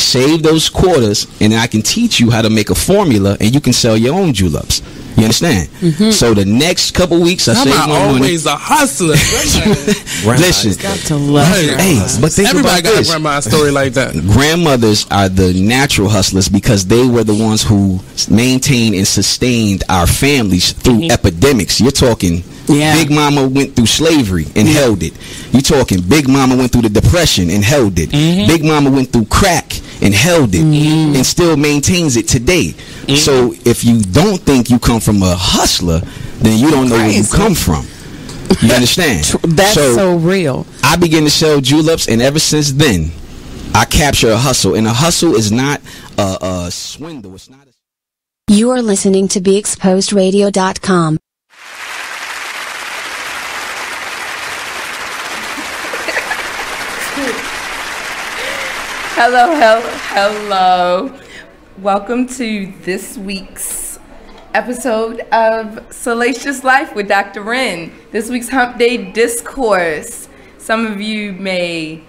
save those quarters, and I can teach you how to make a formula, and you can sell your own juleps. You understand? So the next couple weeks, I save my money. Always a hustler. Listen, Got to love hey, but think everybody about got this. a grandma story like that. Grandmothers are the natural hustlers because they were the ones who maintained and sustained our families through epidemics. You're talking Big Mama went through slavery and held it. You're talking Big Mama went through the Depression and held it. Big Mama went through crack and held it and still maintains it today. So if you don't think you come from a hustler, then you don't know where you come from. You understand? That's so real. I began to sell juleps, and ever since then, I capture a hustle. And a hustle is not a swindle. It's not. You are listening to BeExposedRadio.com. Hello. Welcome to this week's episode of Salacious Life with Dr. Wren. This week's Hump Day Discourse. Some of you may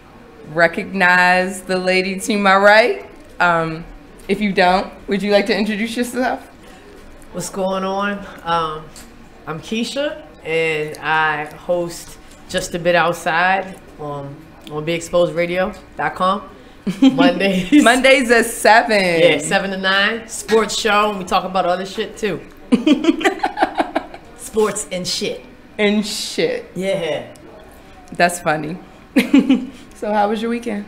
recognize the lady to my right. If you don't, would you like to introduce yourself? What's going on? I'm Keisha, and I host Just a Bit Outside on BeExposedRadio.com. Mondays at 7. Yeah, 7 to 9. Sports show, and we talk about other shit too. Sports and shit. Yeah. That's funny. So how was your weekend?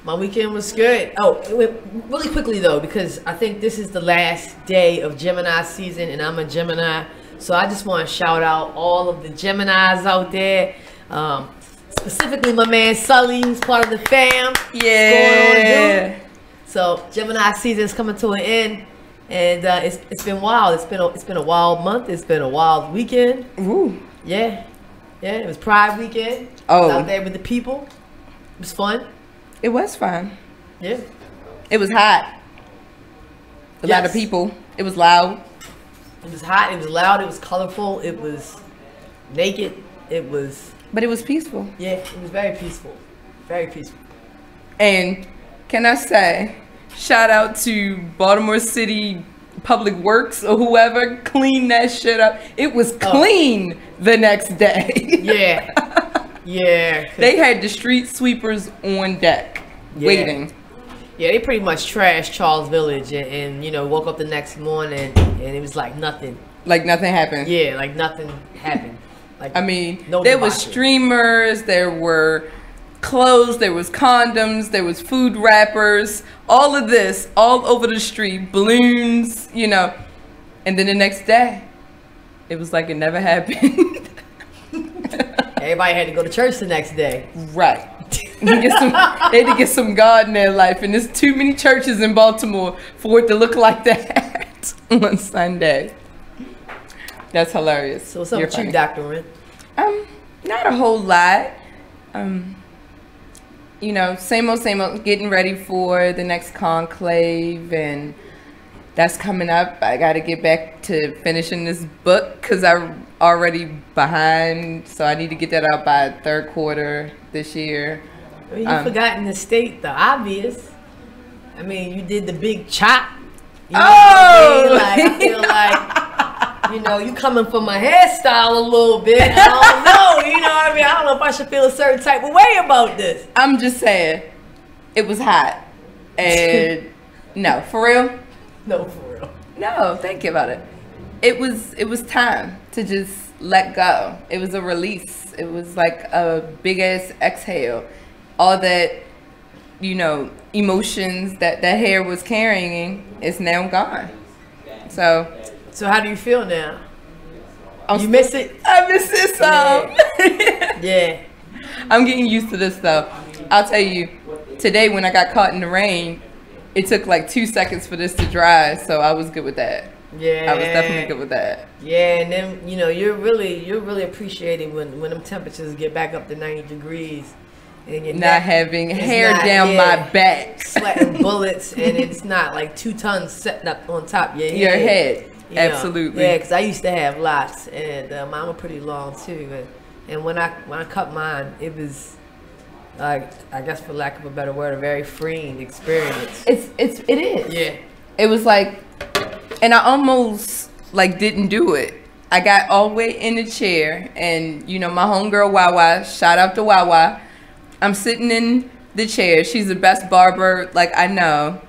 My weekend was good. Oh, really quickly though, because I think this is the last day of Gemini season, and I'm a Gemini. So I just want to shout out all of the Geminis out there. Specifically my man Sully, who's part of the fam. Yeah. What's going on, dude? So Gemini season is coming to an end, and it's been wild. It's been a wild month. It's been a wild weekend. Ooh. Yeah. It was Pride weekend. Oh. I was out there with the people. It was fun. It was fun. Yeah. It was hot. A lot of people. It was loud. It was hot. It was loud. It was colorful. It was naked. But it was peaceful. Yeah, it was very peaceful. Very peaceful. And can I say, shout out to Baltimore City Public Works or whoever cleaned that shit up. It was clean the next day. Yeah. They had the street sweepers on deck waiting. Yeah, they pretty much trashed Charles Village and woke up the next morning and it was like nothing. Like nothing happened. Yeah, like nothing happened. Like, I mean, there was streamers, there were clothes, there was condoms, there was food wrappers, all of this, all over the street, balloons, And then the next day, it was like it never happened. Everybody had to go to church the next day. Right. They had to get some God in their life. And there's too many churches in Baltimore for it to look like that on Sunday. That's hilarious. So what's up with you, Dr. Wren? Not a whole lot. Same old, getting ready for the next conclave, and that's coming up. I got to get back to finishing this book because I'm already behind, so I need to get that out by third quarter this year. Well, you forgotten to state the obvious. I mean, you did the big chop. I feel like you coming for my hairstyle a little bit. I don't know, you know what I mean? I don't know if I should feel a certain type of way about this. I'm just saying, it was hot. And no, for real? No, for real. No, think about it. It was time to just let go. It was a release. It was like a big ass exhale. All that, emotions that hair was carrying is now gone. So how do you feel now? You miss it? I miss it some. Yeah. I'm getting used to this though. I'll tell you, today when I got caught in the rain, it took like 2 seconds for this to dry, so I was good with that. Yeah. I was definitely good with that. Yeah, and then you're really appreciating when them temperatures get back up to 90 degrees. And you're not having hair down my back. Sweating bullets, and it's not like 2 tons sitting up on top of your head. Absolutely. Yeah, because I used to have lots, and mine were pretty long too. And when I cut mine, it was I guess for lack of a better word, a very freeing experience. It is. Yeah. It was like, and I almost like didn't do it. I got all the way in the chair, and you know, my homegirl Wawa, shout out to Wawa. I'm sitting in the chair. She's the best barber like I know,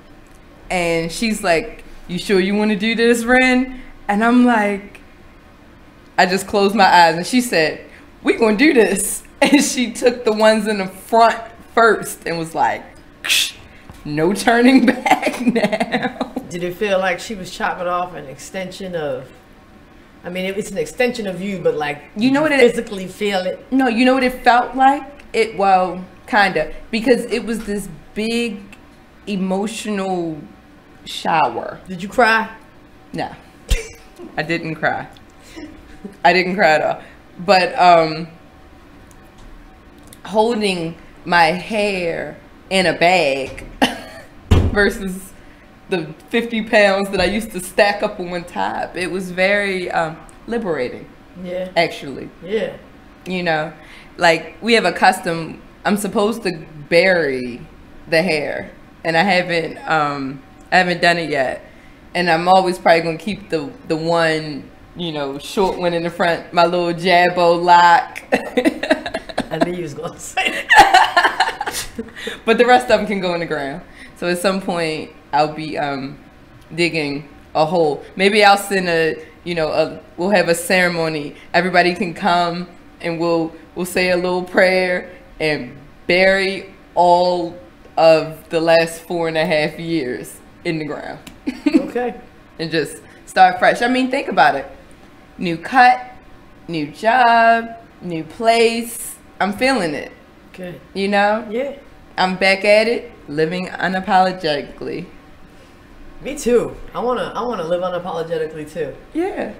and she's like, "You sure you want to do this, Ren?" And I'm like, I just closed my eyes, and she said, "We gonna do this." And she took the ones in the front first and was like, "No turning back now." Did it feel like she was chopping off an extension of? I mean, it's an extension of you, but like you know what it physically feel it? No, you know what it felt like? Well, kinda, because it was this big emotional shower. Did you cry? No, I didn't cry. I didn't cry at all. But holding my hair in a bag versus the 50 pounds that I used to stack up on one top, it was very liberating. Yeah. Actually. Yeah. You know, like we have a custom. I'm supposed to bury the hair, and I haven't done it yet. And I'm always probably gonna keep the one, you know, short one in the front, my little jabbo lock. I knew you was gonna say that. But the rest of them can go in the ground. So at some point I'll be digging a hole. Maybe I'll send we'll have a ceremony. Everybody can come and we'll say a little prayer and bury all of the last 4.5 years in the ground. Okay. And just start fresh. I mean, think about it. New cut, new job, new place. I'm feeling it. Good. You know? Yeah. I'm back at it, living unapologetically. Me too. I wanna live unapologetically too. Yeah.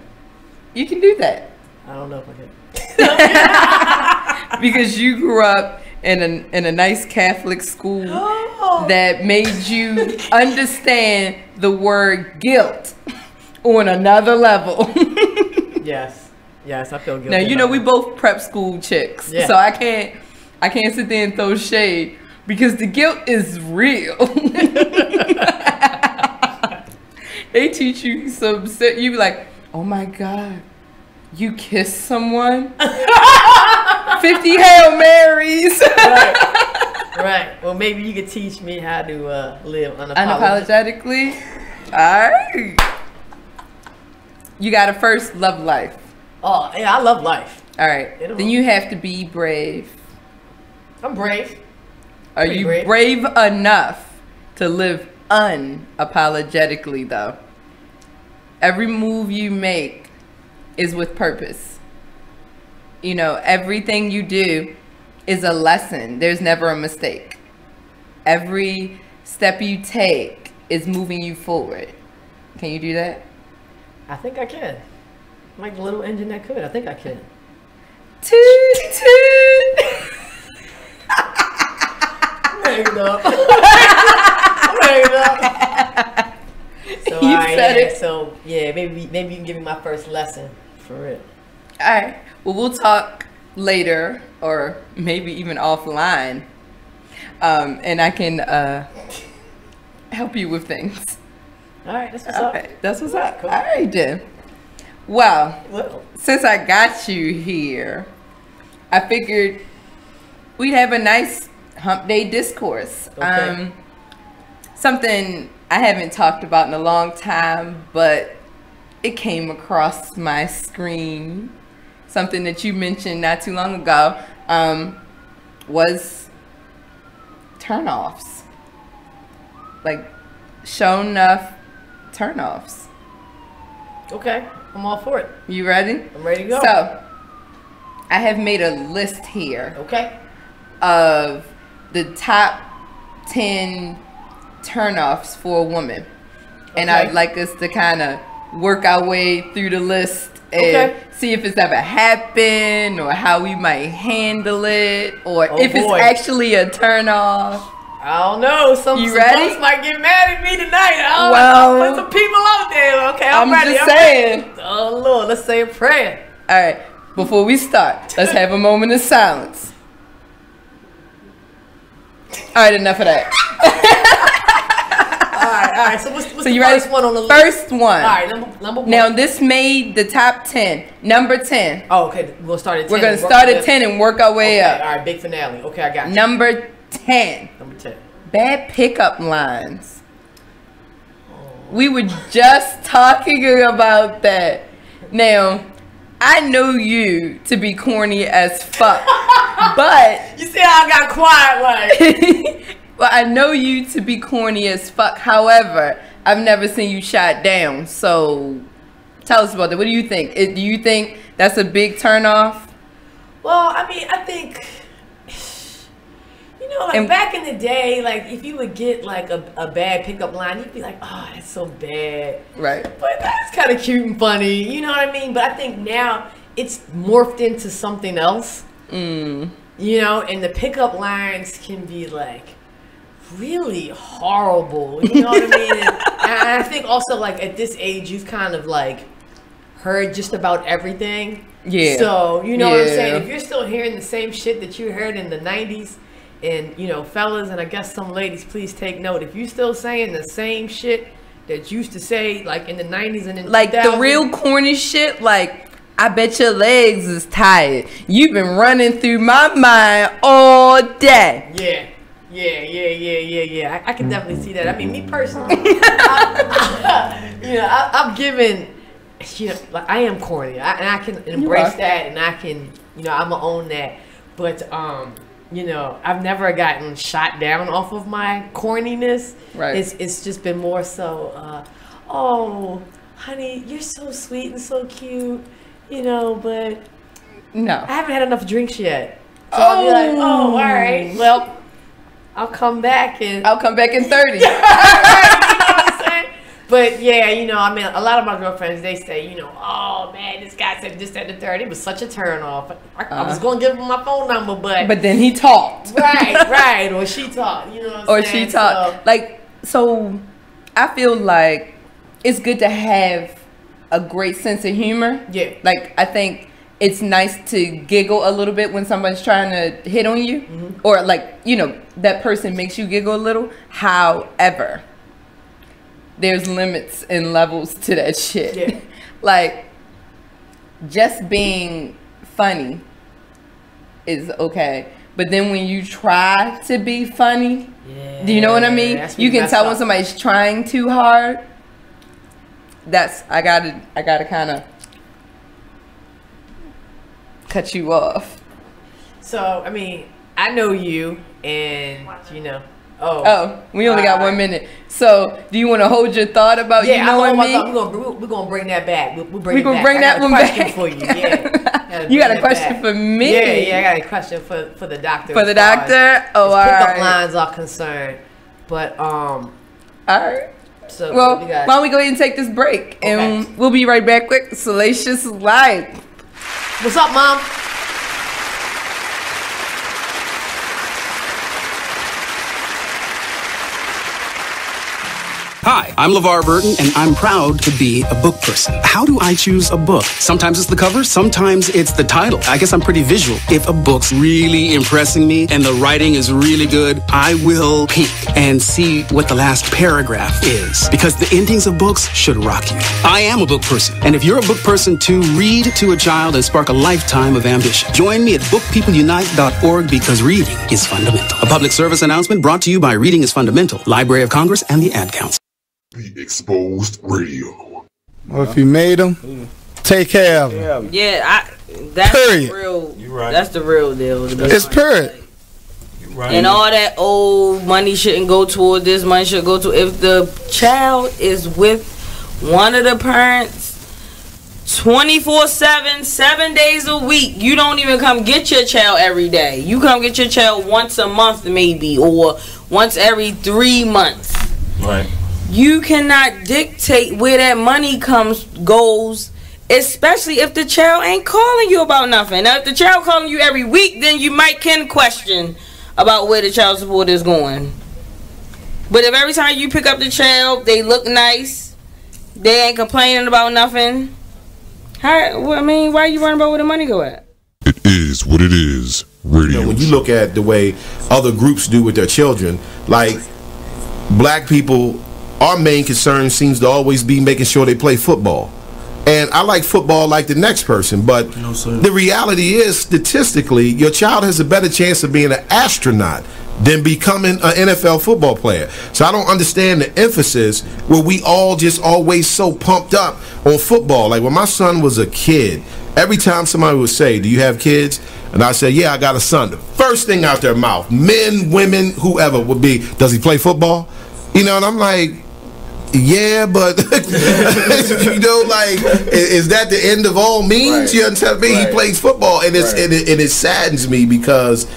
You can do that. I don't know if I can. Because you grew up in a nice Catholic school that made you understand the word guilt on another level. Yes, I feel guilty. Now you know we both prep school chicks, so I can't sit there and throw shade because the guilt is real. They teach you some shit. You be like, oh my God, you kissed someone? 50 Hail Marys. Right. Well, maybe you could teach me how to live unapologetically. All right. You gotta first love life. Oh, yeah, I love life. All right. Then you have to be brave. I'm brave. Are you brave enough to live unapologetically, though? Every move you make is with purpose. You know, everything you do is a lesson. There's never a mistake. Every step you take is moving you forward. Can you do that? I think I can. I'm like the little engine that could. I think I can. Toot toot. I'm hanging up. So, you said it. So yeah, maybe you can give me my first lesson for it. All right. Well, we'll talk later, or maybe even offline, and I can help you with things. All right, that's what's up. That's what's up. Cool. All right, then. Well, since I got you here, I figured we'd have a nice hump day discourse. Okay. Something I haven't talked about in a long time, but it came across my screen. Something that you mentioned not too long ago was turnoffs. Like, show enough turnoffs. Okay, I'm all for it. You ready? I'm ready to go. So, I have made a list here. Okay. Of the top 10 turnoffs for a woman. Okay. And I'd like us to kind of work our way through the list and see if it's ever happened or how we might handle it or if it's actually a turnoff. I don't know. Some folks might get mad at me tonight. Put some people out there. Okay, I'm ready. Just saying. Oh Lord, let's say a prayer. All right. Before we start, let's have a moment of silence. All right, enough of that. All right. So what's the you first ready? one on the list? First one. All right, number one. Now this made the top 10. Number 10. Oh, okay. We're gonna start at 10. We're gonna start at 10 and work our way up. All right, big finale. Okay, I got you. Number 10. Number 10. Bad pickup lines. We were just talking about that. Now, I know you to be corny as fuck, but You see how I got quiet, like. well, I know you to be corny as fuck. However, I've never seen you shot down. So, tell us about that. What do you think? Do you think that's a big turnoff? Well, I mean, I think, like back in the day, like if you would get like a bad pickup line, you'd be like, oh, that's so bad. Right. But that's kind of cute and funny. You know what I mean? But I think now it's morphed into something else. And the pickup lines can be like really horrible. You know what I mean? And I think also like at this age, you've kind of like heard just about everything. Yeah. So, you know what I'm saying? If you're still hearing the same shit that you heard in the 90s, and, fellas, and I guess some ladies, please take note. If you still saying the same shit that you used to say, like, in the 90s and in the like 2000s. the real corny shit, like, I bet your legs is tired. You've been running through my mind all day. Yeah. I can definitely see that. I mean, me personally, I'm given, like, I am corny. And I can embrace that, and I can, I'm going to own that. But, I've never gotten shot down off of my corniness. Right. It's just been more so, oh, honey, you're so sweet and so cute, but No. I haven't had enough drinks yet. So I'll be like, oh, all right, well, I'll come back in 30. Right, you know what I'm saying? But yeah, I mean, a lot of my girlfriends, they say, oh man, this guy said this, that, and the third. It was such a turn off. I was going to give him my phone number, but then he talked. Right. Or she talked, what I'm saying? She talked. So I feel like it's good to have a great sense of humor. Yeah. Like, I think it's nice to giggle a little bit when somebody's trying to hit on you. Mm-hmm. Or like, that person makes you giggle a little. However, there's limits and levels to that shit. Yeah. Like, just being funny is okay. But then when you try to be funny, do you know what I mean? You can tell when somebody's trying too hard. I gotta kind of cut you off. So, I mean, I know you, and, Oh, we only got 1 minute. So, do you want to hold your thought about you knowing me? We're gonna bring that back. We're gonna bring that one back for you. Yeah. You got a question for me? Yeah. I got a question for the doctor. For the doctor? Oh, all right. Pickup lines are concerned, but all right. So well, why don't we go ahead and take this break, and we'll be right back with Salacious Life. What's up, Mom? Hi, I'm LeVar Burton, and I'm proud to be a book person. How do I choose a book? Sometimes it's the cover, sometimes it's the title. I guess I'm pretty visual. If a book's really impressing me and the writing is really good, I will peek and see what the last paragraph is, because the endings of books should rock you. I am a book person, and if you're a book person too, read to a child and spark a lifetime of ambition. Join me at bookpeopleunite.org, because reading is fundamental. A public service announcement brought to you by Reading is Fundamental, Library of Congress, and the Ad Council. Be Exposed Radio. Well, if you made them, take care of them. Yeah, that's period. Real. You right. That's the real deal. It's period. You right. And all that old money shouldn't go toward this. Money should go to if the child is with one of the parents 24/7, 7 days a week. You don't even come get your child every day. You come get your child once a month, maybe, or once every 3 months. Right. You cannot dictate where that money goes, especially if the child ain't calling you about nothing. Now, if the child calling you every week, then you can question about where the child support is going. But if every time you pick up the child, they look nice, they ain't complaining about nothing, why you worrying about where the money go at? It is what it is. Radio. When you look at the way other groups do with their children, like black people, our main concern seems to always be making sure they play football. And I like football like the next person, but the reality is, statistically, your child has a better chance of being an astronaut than becoming an NFL football player. So I don't understand the emphasis where we all just always so pumped up on football. Like when my son was a kid, every time somebody would say, "Do you have kids?" And I said, "Yeah, I got a son." The first thing out their mouth, men, women, whoever, would be, "Does he play football?" You know, and I'm like, yeah, but you know, like, is that the end of all means? Right. You understand me? Right. He plays football, and it saddens me because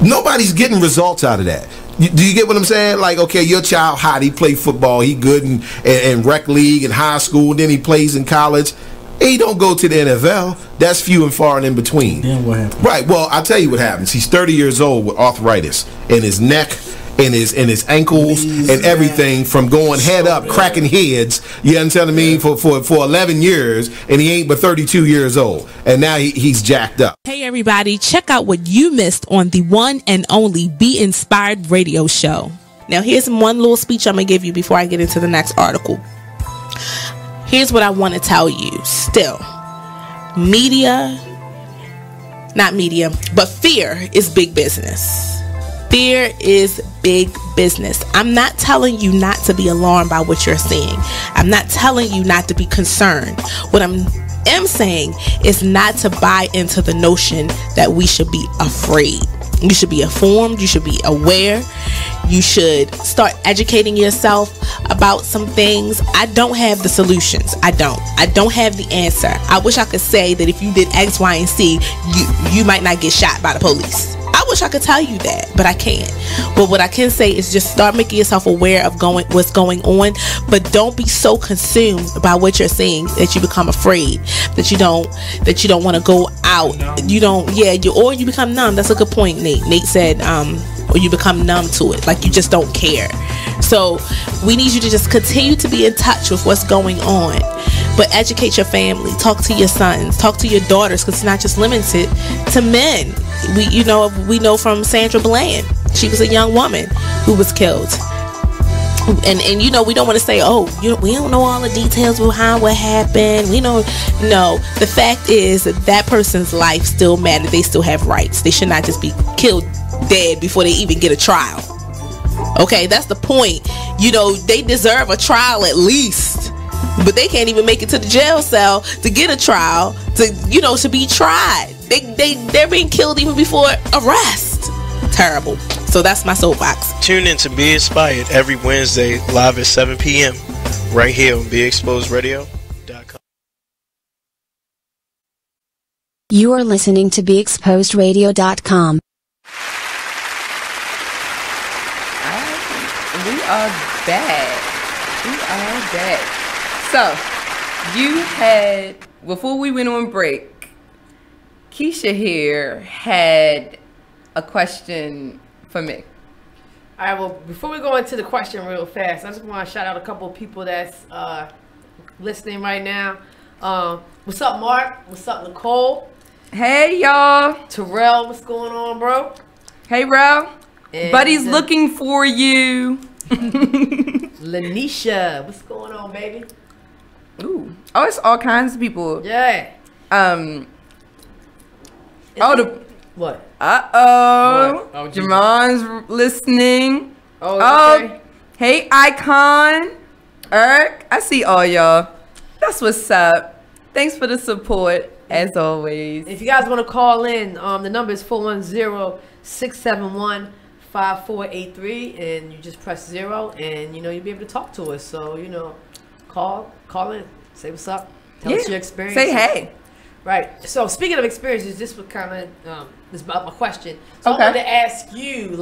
nobody's getting results out of that. Do you get what I'm saying? Like, okay, your child hot, he play football, he good in rec league and high school, and then he plays in college. He don't go to the NFL. That's few and far and in between. Then what happens? Right. Well, I'll tell you what happens. He's 30 years old with arthritis in his neck, in his ankles, and everything from going head up, cracking heads. You understand what I mean? For 11 years, and he ain't but 32 years old, and now he's jacked up. Hey everybody, check out what you missed on the one and only Be Inspired radio show. Now here's one little speech I'm gonna give you before I get into the next article. Here's what I want to tell you. Still, not media, but fear is big business. Fear is big business. I'm not telling you not to be alarmed by what you're seeing. I'm not telling you not to be concerned. What I'm saying is not to buy into the notion that we should be afraid. You should be informed. You should be aware. You should start educating yourself about some things. I don't have the solutions. I don't have the answer. I wish I could say that if you did X, Y, and Z, you might not get shot by the police. I wish I could tell you that, but I can't. But what I can say is just start making yourself aware of what's going on, but don't be so consumed by what you're seeing that you become afraid, that you don't want to go out. Or you become numb. That's a good point, Nate. Nate said, or you become numb to it, like you just don't care. So we need you to just continue to be in touch with what's going on, but educate your family, talk to your sons, talk to your daughters, because it's not just limited to men. We know from Sandra Bland, she was a young woman who was killed. And we don't want to say, we don't know all the details behind what happened. No. The fact is that person's life still matters. They still have rights. They should not just be killed dead before they even get a trial. Okay, that's the point. They deserve a trial at least, but they can't even make it to the jail cell to get a trial to be tried. They're being killed even before arrest. Terrible. So that's my soapbox. Tune in to Be Inspired every Wednesday live at 7 p.m. right here on BeExposedRadio.com. You are listening to BeExposedRadio.com. We are back. So, you had, before we went on break, Keisha here had a question for me. All right, well, before we go into the question real fast, I just want to shout out a couple of people that's listening right now. What's up, Mark? What's up, Nicole? Hey, y'all. Terrell, what's going on, bro? Hey, Rel. Buddy's looking for you. Lanisha, what's going on, baby? Ooh. Oh, it's all kinds of people. Yeah. What? Uh-oh. Oh, Jamon's listening. Oh, okay. Hey, Icon. Eric, I see all y'all. That's what's up. Thanks for the support, as always. If you guys want to call in, the number is 410-671-5483, and you just press 0, and, you'll be able to talk to us. So, call in. Say what's up. Tell us your experience. Say hey. Right. So speaking of experiences, this was kind of this about my question. So I wanted to ask you,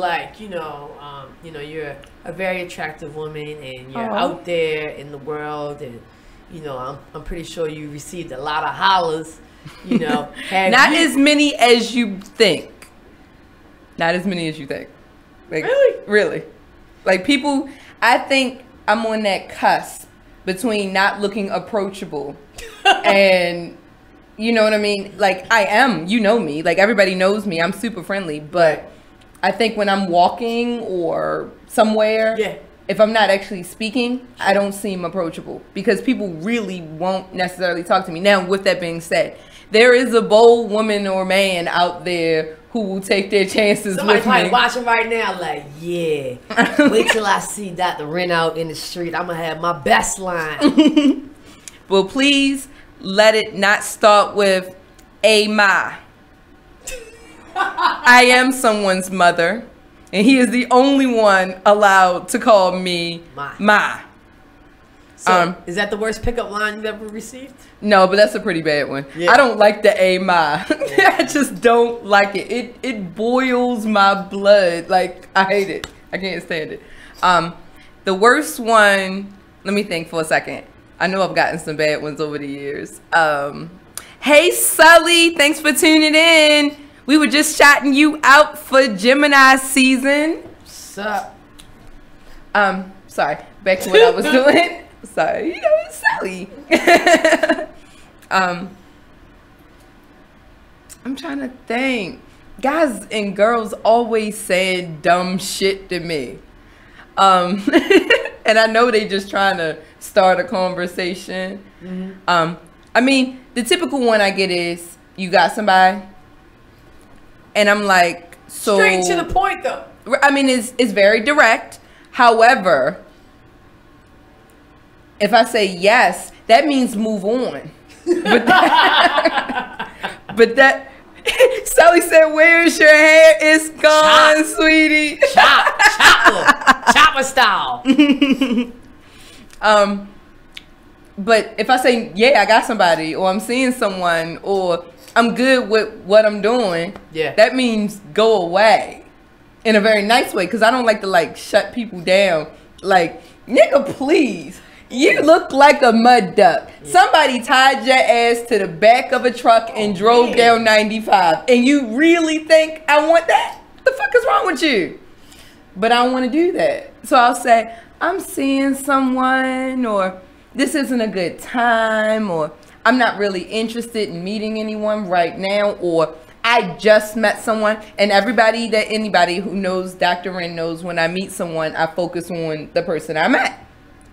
you're a very attractive woman, and you're out there in the world, and I'm pretty sure you received a lot of hollers. Not as many as you think. Not as many as you think. Like, really. Like, people, I think I'm on that cusp between not looking approachable and You know what I mean? Like, I am, you know me. Like, everybody knows me. I'm super friendly. But I think when I'm walking or somewhere, if I'm not actually speaking, I don't seem approachable. Because people really won't necessarily talk to me. Now, with that being said, there is a bold woman or man out there who will take their chances Somebody with probably me. watching right now like, yeah, wait till I see Dr. Ren out in the street. I'm going to have my best line. Well, please let it not start with a ma. I am someone's mother, and he is the only one allowed to call me ma. So, is that the worst pickup line you've ever received? No, but that's a pretty bad one. Yeah. I don't like the a ma. I just don't like it. It boils my blood. Like, I hate it. I can't stand it. The worst one, let me think for a second. I know I've gotten some bad ones over the years. Hey, Sully, thanks for tuning in. We were just shouting you out for Gemini season. What's up? Sorry, back to what I was doing. Sorry, you know, it's Sally. I'm trying to think. Guys and girls always saying dumb shit to me. And I know they just trying to start a conversation. I mean, the typical one I get is, you got somebody? And I'm like, so... Straight to the point, though. I mean, it's very direct. However, if I say yes, that means move on. But that Sally said, where's your hair? It's gone, sweetie. Chopper style. But if I say, yeah, I got somebody, or I'm seeing someone, or I'm good with what I'm doing, that means go away in a very nice way, because I don't like to, like, shut people down. Like, nigga, please. You look like a mud duck. Somebody tied your ass to the back of a truck and drove down 95. And you really think I want that? What the fuck is wrong with you? But I don't want to do that. So I'll say, I'm seeing someone, or this isn't a good time, or I'm not really interested in meeting anyone right now, or I just met someone. And anybody who knows Dr. Ren knows, when I meet someone, I focus on the person I met.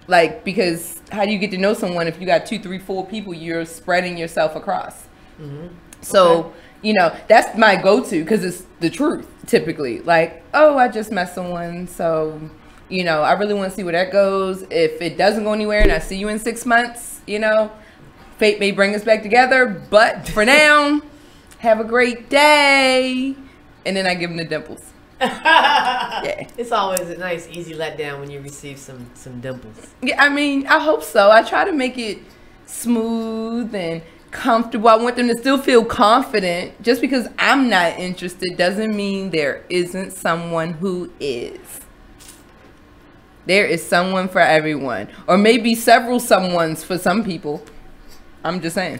Like, because how do you get to know someone if you got 2, 3, 4 people you're spreading yourself across? So, you know, that's my go-to, because it's the truth, typically. Like, oh, I just met someone, so, you know, I really want to see where that goes. If it doesn't go anywhere and I see you in 6 months, you know, fate may bring us back together. But for now, have a great day. And then I give them the dimples. Yeah. It's always a nice, easy letdown when you receive some dimples. Yeah, I mean, I hope so. I try to make it smooth and comfortable. I want them to still feel confident. Just because I'm not interested doesn't mean there isn't someone who is. There is someone for everyone. Or maybe several someones for some people. I'm just saying.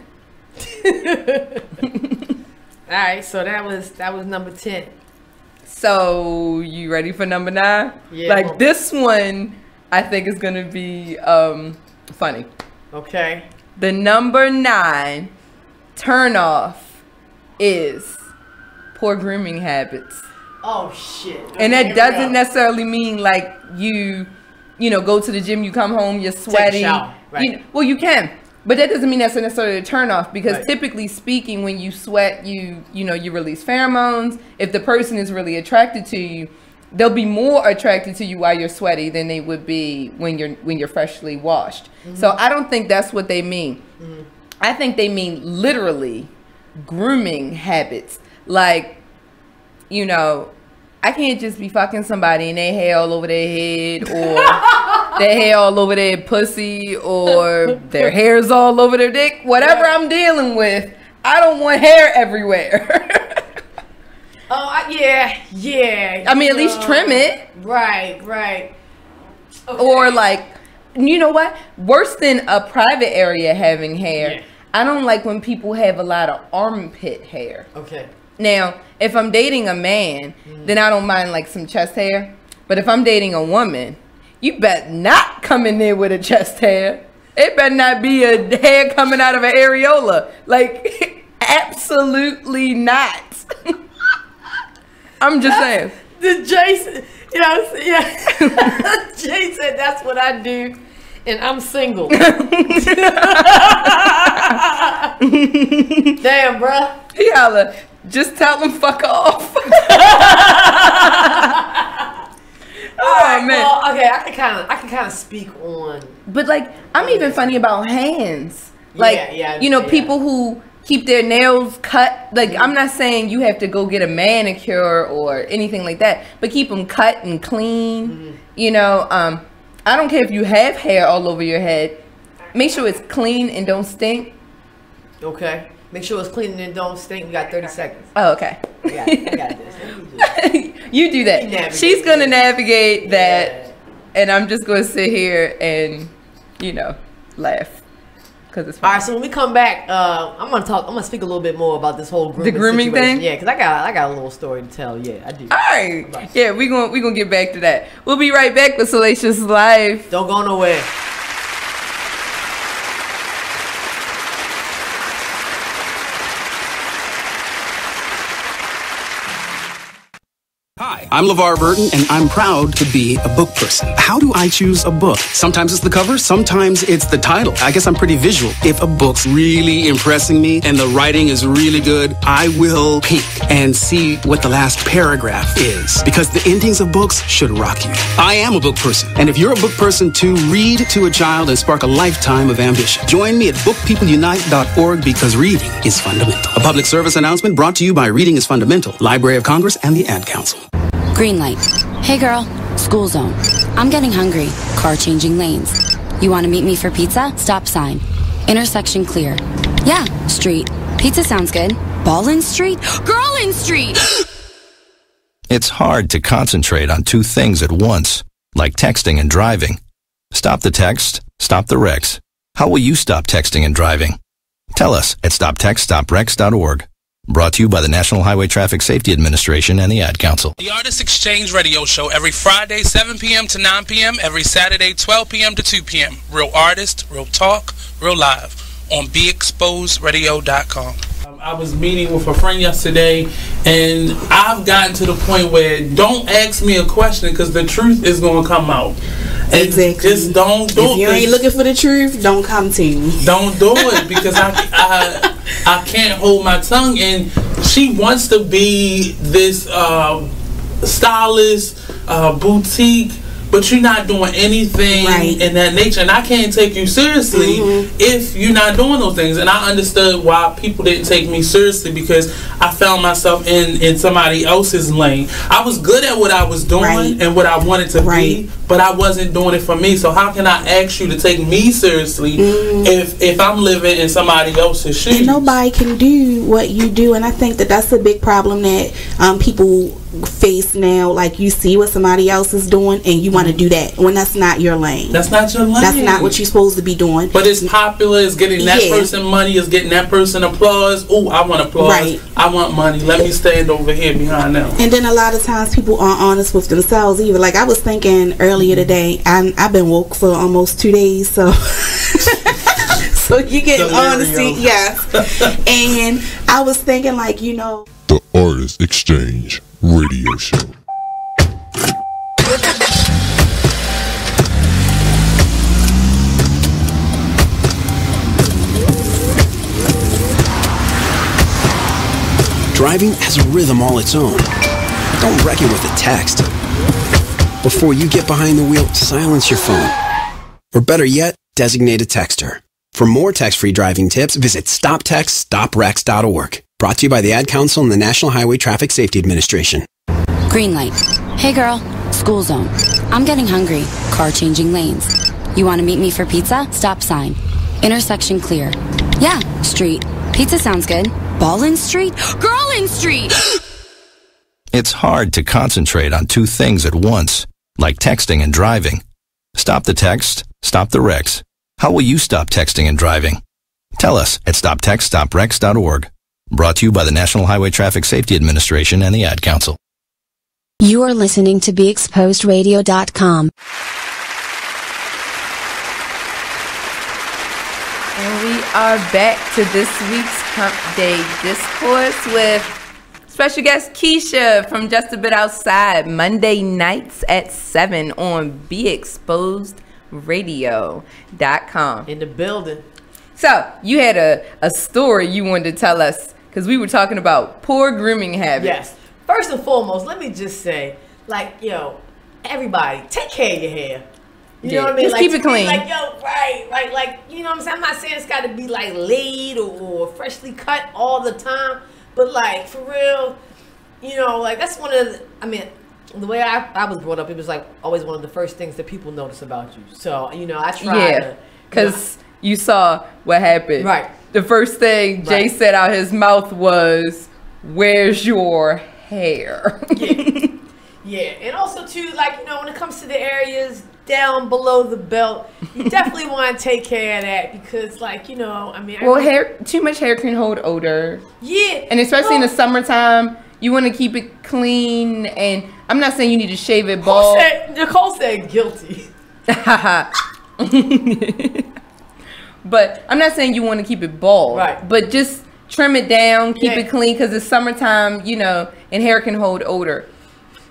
All right, so that was number 10. So, you ready for number 9? Yeah. Like, this one, I think is going to be funny. Okay. The number 9 turnoff is poor grooming habits. Oh, shit. And that doesn't necessarily mean, like, you know, go to the gym, you come home, you're sweaty. Take a shower, right. Well, you can. But that doesn't mean that's necessarily a turn off, because typically speaking, when you sweat, you release pheromones. If the person is really attracted to you, they'll be more attracted to you while you're sweaty than they would be when you're freshly washed. So I don't think that's what they mean. I think they mean literally grooming habits. Like, you know, I can't just be fucking somebody and their hair all over their head, or their hair all over their pussy, or their hair's all over their dick. Whatever I'm dealing with, I don't want hair everywhere. Yeah. I mean, at least trim it. Right. Okay. Or like, you know what? Worse than a private area having hair, I don't like when people have a lot of armpit hair. Okay. Now, if I'm dating a man, then I don't mind like some chest hair. But if I'm dating a woman, you better not come in there with a chest hair. It better not be a hair coming out of an areola. Like, Absolutely not. I'm just saying. The Jason, you know, yeah. Jay said that's what I do, and I'm single. Damn, bruh. He holla, just tell him fuck off. Oh man. Well, okay, I can kind of speak on. But like, I'm even funny about hands. Like, people who keep their nails cut. Like, I'm not saying you have to go get a manicure or anything like that, but keep them cut and clean. Mm-hmm. You know, I don't care if you have hair all over your head. Make sure it's clean and don't stink. Okay. Make sure it's clean and don't stink. We got 30 seconds. Oh, okay. I got this. You do that. She's going to navigate that, and I'm just going to sit here and, laugh. Cause it's fun. All right, so when we come back, I'm gonna speak a little bit more about this whole grooming thing. Yeah, because I got a little story to tell. Yeah, I do. All right. Yeah, we gonna get back to that. We'll be right back with Salacious Life. Don't go nowhere. Hi, I'm LeVar Burton, and I'm proud to be a book person. How do I choose a book? Sometimes it's the cover, sometimes it's the title. I guess I'm pretty visual. If a book's really impressing me and the writing is really good, I will peek and see what the last paragraph is, because the endings of books should rock you. I am a book person, and if you're a book person too, read to a child and spark a lifetime of ambition. Join me at bookpeopleunite.org, because reading is fundamental. A public service announcement brought to you by Reading is Fundamental, Library of Congress, and the Ad Council. Green light. Hey girl, school zone. I'm getting hungry. Car changing lanes. You want to meet me for pizza? Stop sign. Intersection clear. Yeah, street. Pizza sounds good. Ball in street? Girl in street! It's hard to concentrate on two things at once, like texting and driving. Stop the text, stop the wrecks. How will you stop texting and driving? Tell us at stoptextstoprex.org. Brought to you by the National Highway Traffic Safety Administration and the Ad Council. The Artist Exchange Radio Show every Friday, 7 p.m. to 9 p.m., every Saturday, 12 p.m. to 2 p.m. Real artist, real talk, real live on BeExposedRadio.com. I was meeting with a friend yesterday, and I've gotten to the point where don't ask me a question because the truth is going to come out. And exactly. Just don't do it. If you ain't looking for the truth, don't come to me. Don't do it, because I can't hold my tongue. And she wants to be this stylist, boutique, but you're not doing anything in that nature, and I can't take you seriously if you're not doing those things. And I understood why people didn't take me seriously, because I found myself in somebody else's lane. I was good at what I was doing and what I wanted to be, but I wasn't doing it for me. So how can I ask you to take me seriously if I'm living in somebody else's shoes? And nobody can do what you do, and I think that that's a big problem that people face now. Like, you see what somebody else is doing and you want to do that when that's not your lane. That's not your lane. That's not what you're supposed to be doing. But it's popular, it's getting that person money, it's getting that person applause. Oh, I want applause. I want money. Let me stand over here behind them. And then a lot of times people aren't honest with themselves either. Like, I was thinking earlier today, I've been woke for almost 2 days, so so you get honesty, and I was thinking, like, The Artist Exchange Radio Show. Driving has a rhythm all its own. Don't wreck it with a text. Before you get behind the wheel, silence your phone. Or better yet, designate a texter. For more text-free driving tips, visit stoptextstoprex.org. Brought to you by the Ad Council and the National Highway Traffic Safety Administration. Green light. Hey girl, school zone. I'm getting hungry. Car changing lanes. You want to meet me for pizza? Stop sign. Intersection clear. Yeah, street. Pizza sounds good. Ball in street? Girl in street! It's hard to concentrate on two things at once, like texting and driving. Stop the text, stop the wrecks. How will you stop texting and driving? Tell us at stoptextstoprex.org. Brought to you by the National Highway Traffic Safety Administration and the Ad Council. You are listening to BeExposedRadio.com. And we are back to this week's Hump Day Discourse with special guest Keisha from Just a Bit Outside, Monday nights at 7 on BeExposedRadio.com. In the building. So, you had a story you wanted to tell us, because we were talking about poor grooming habits. Yes. First and foremost, let me just say, like, yo, everybody, take care of your hair. You know what I mean? Just like, keep it clean. Like, yo, right, like, you know what I'm saying? I'm not saying it's got to be, like, laid or freshly cut all the time. But, like, for real, you know, like, that's one of the, I mean, the way I was brought up, it was, like, always one of the first things that people notice about you. So, you know, I try to. Because you saw what happened. Right. The first thing Jay said out his mouth was, "Where's your hair?" Yeah, and also, too, like, you know, when it comes to the areas down below the belt, you definitely want to take care of that because, like, you know, I mean... Too much hair can hold odor. Yeah. And especially in the summertime, you want to keep it clean, and I'm not saying you need to shave it bald. Nicole said guilty. But I'm not saying you want to keep it bald. Right. But just trim it down, keep it clean, because it's summertime, you know, and hair can hold odor.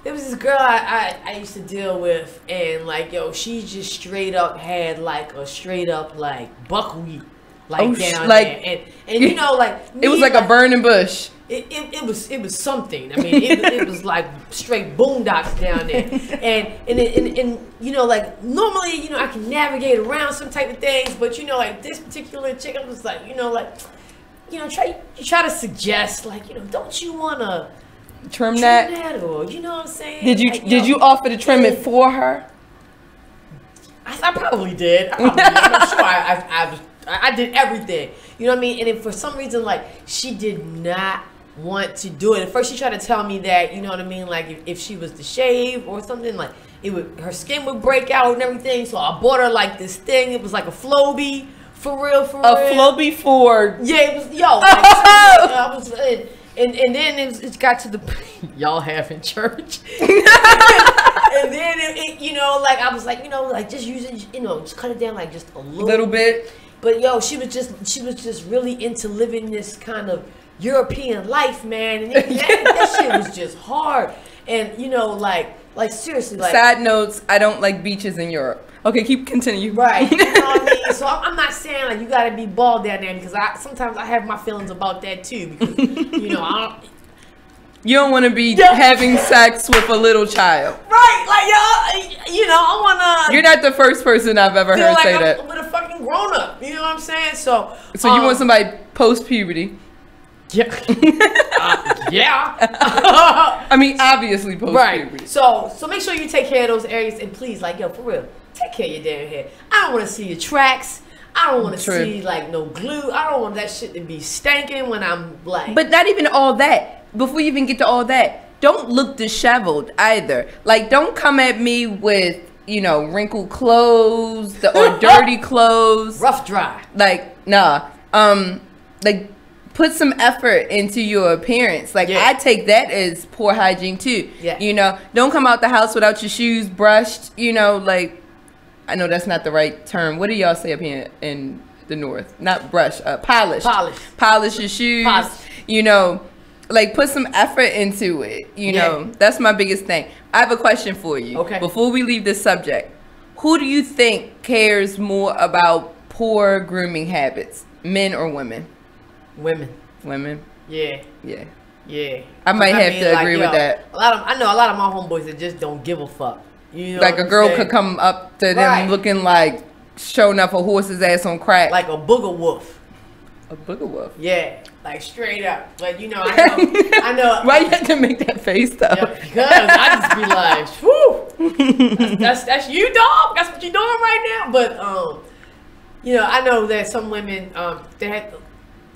There was this girl I used to deal with, and, like, yo, she just straight up had, like, a straight up, like, buckwheat, like, down there. And you know, like... It was like a burning bush. It was something. I mean, it was like straight boondocks down there. And you know, like, normally, you know, I can navigate around some type of things, but, you know, like, this particular chick, I was like, you know, like, you know, try to suggest, like, you know, don't you want to... Trim that, or you know what I'm saying? Did you offer to trim it for her? I probably did. I'm sure I did everything. You know what I mean? And if for some reason, like, she did not want to do it. At first, she tried to tell me that, you know what I mean, like, if she was to shave or something, like, her skin would break out and everything. So I bought her, like, this thing. It was like a Flowbee, for real. A Flowbee for... Yeah, it was, yo. Like, And then it got to the y'all having church, and then it, you know, like, I was like, you know, like, just use it, you know, just cut it down, like, just a little bit. But yo, she was just really into living this kind of European life, man, and that shit was just hard. And, you know, like seriously, like, side notes, I don't like beaches in Europe. Okay, continue. Right. You know what I mean? So I'm not saying, like, you got to be bald down there, because sometimes I have my feelings about that too, because, you know, you don't want to be having sex with a little child. Right. Like, yo, you know, I want to... You're not the first person I've ever heard say that. I'm with a fucking grown-up. You know what I'm saying? So you want somebody post-puberty. Yeah. Yeah. I mean, obviously post-puberty. Right. So make sure you take care of those areas, and please, like, yo, for real, take care of your damn hair. I don't want to see your tracks. I don't want to see, like, no glue. I don't want that shit to be stanking when I'm, like... But not even all that. Before you even get to all that, don't look disheveled either. Like, don't come at me with, you know, wrinkled clothes or dirty clothes. Rough dry. Like, nah. Like, put some effort into your appearance. Like, I take that as poor hygiene too. Yeah. You know, don't come out the house without your shoes brushed. You know, like, I know that's not the right term. What do y'all say up here in the north? Not brush, polish. Polish your shoes. You know, like, put some effort into it. You know, that's my biggest thing. I have a question for you. Okay. Before we leave this subject, who do you think cares more about poor grooming habits, men or women? Women. Yeah. I might have to agree with that. I know a lot of my homeboys that just don't give a fuck. You know, like, a girl could come up to them looking like showing up a horse's ass on crack, like a booger wolf. A booger wolf. Yeah, like, straight up. Like, you know, I know. Why you have to make that face though? Yeah, because I just be like, whoo, that's you, dog. That's what you're doing right now. But you know, I know that some women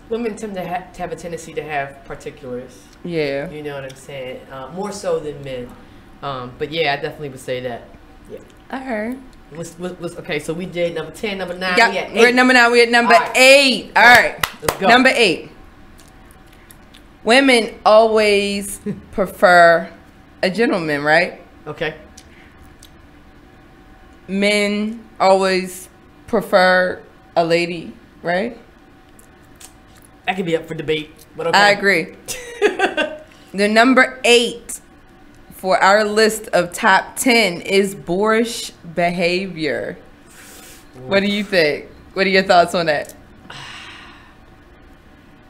women tend to have a tendency to have particulars. Yeah. You know what I'm saying? More so than men. But yeah, I definitely would say that. Yeah. I heard. Okay, so we did number 10, number 9. Yeah, we're at number 9. We're at number 8. All right. Let's go. Number 8. Women always prefer a gentleman, right? Okay. Men always prefer a lady, Right? That could be up for debate. But okay. I agree. The number 8 for our list of top 10 is boorish behavior. What do you think? What are your thoughts on that?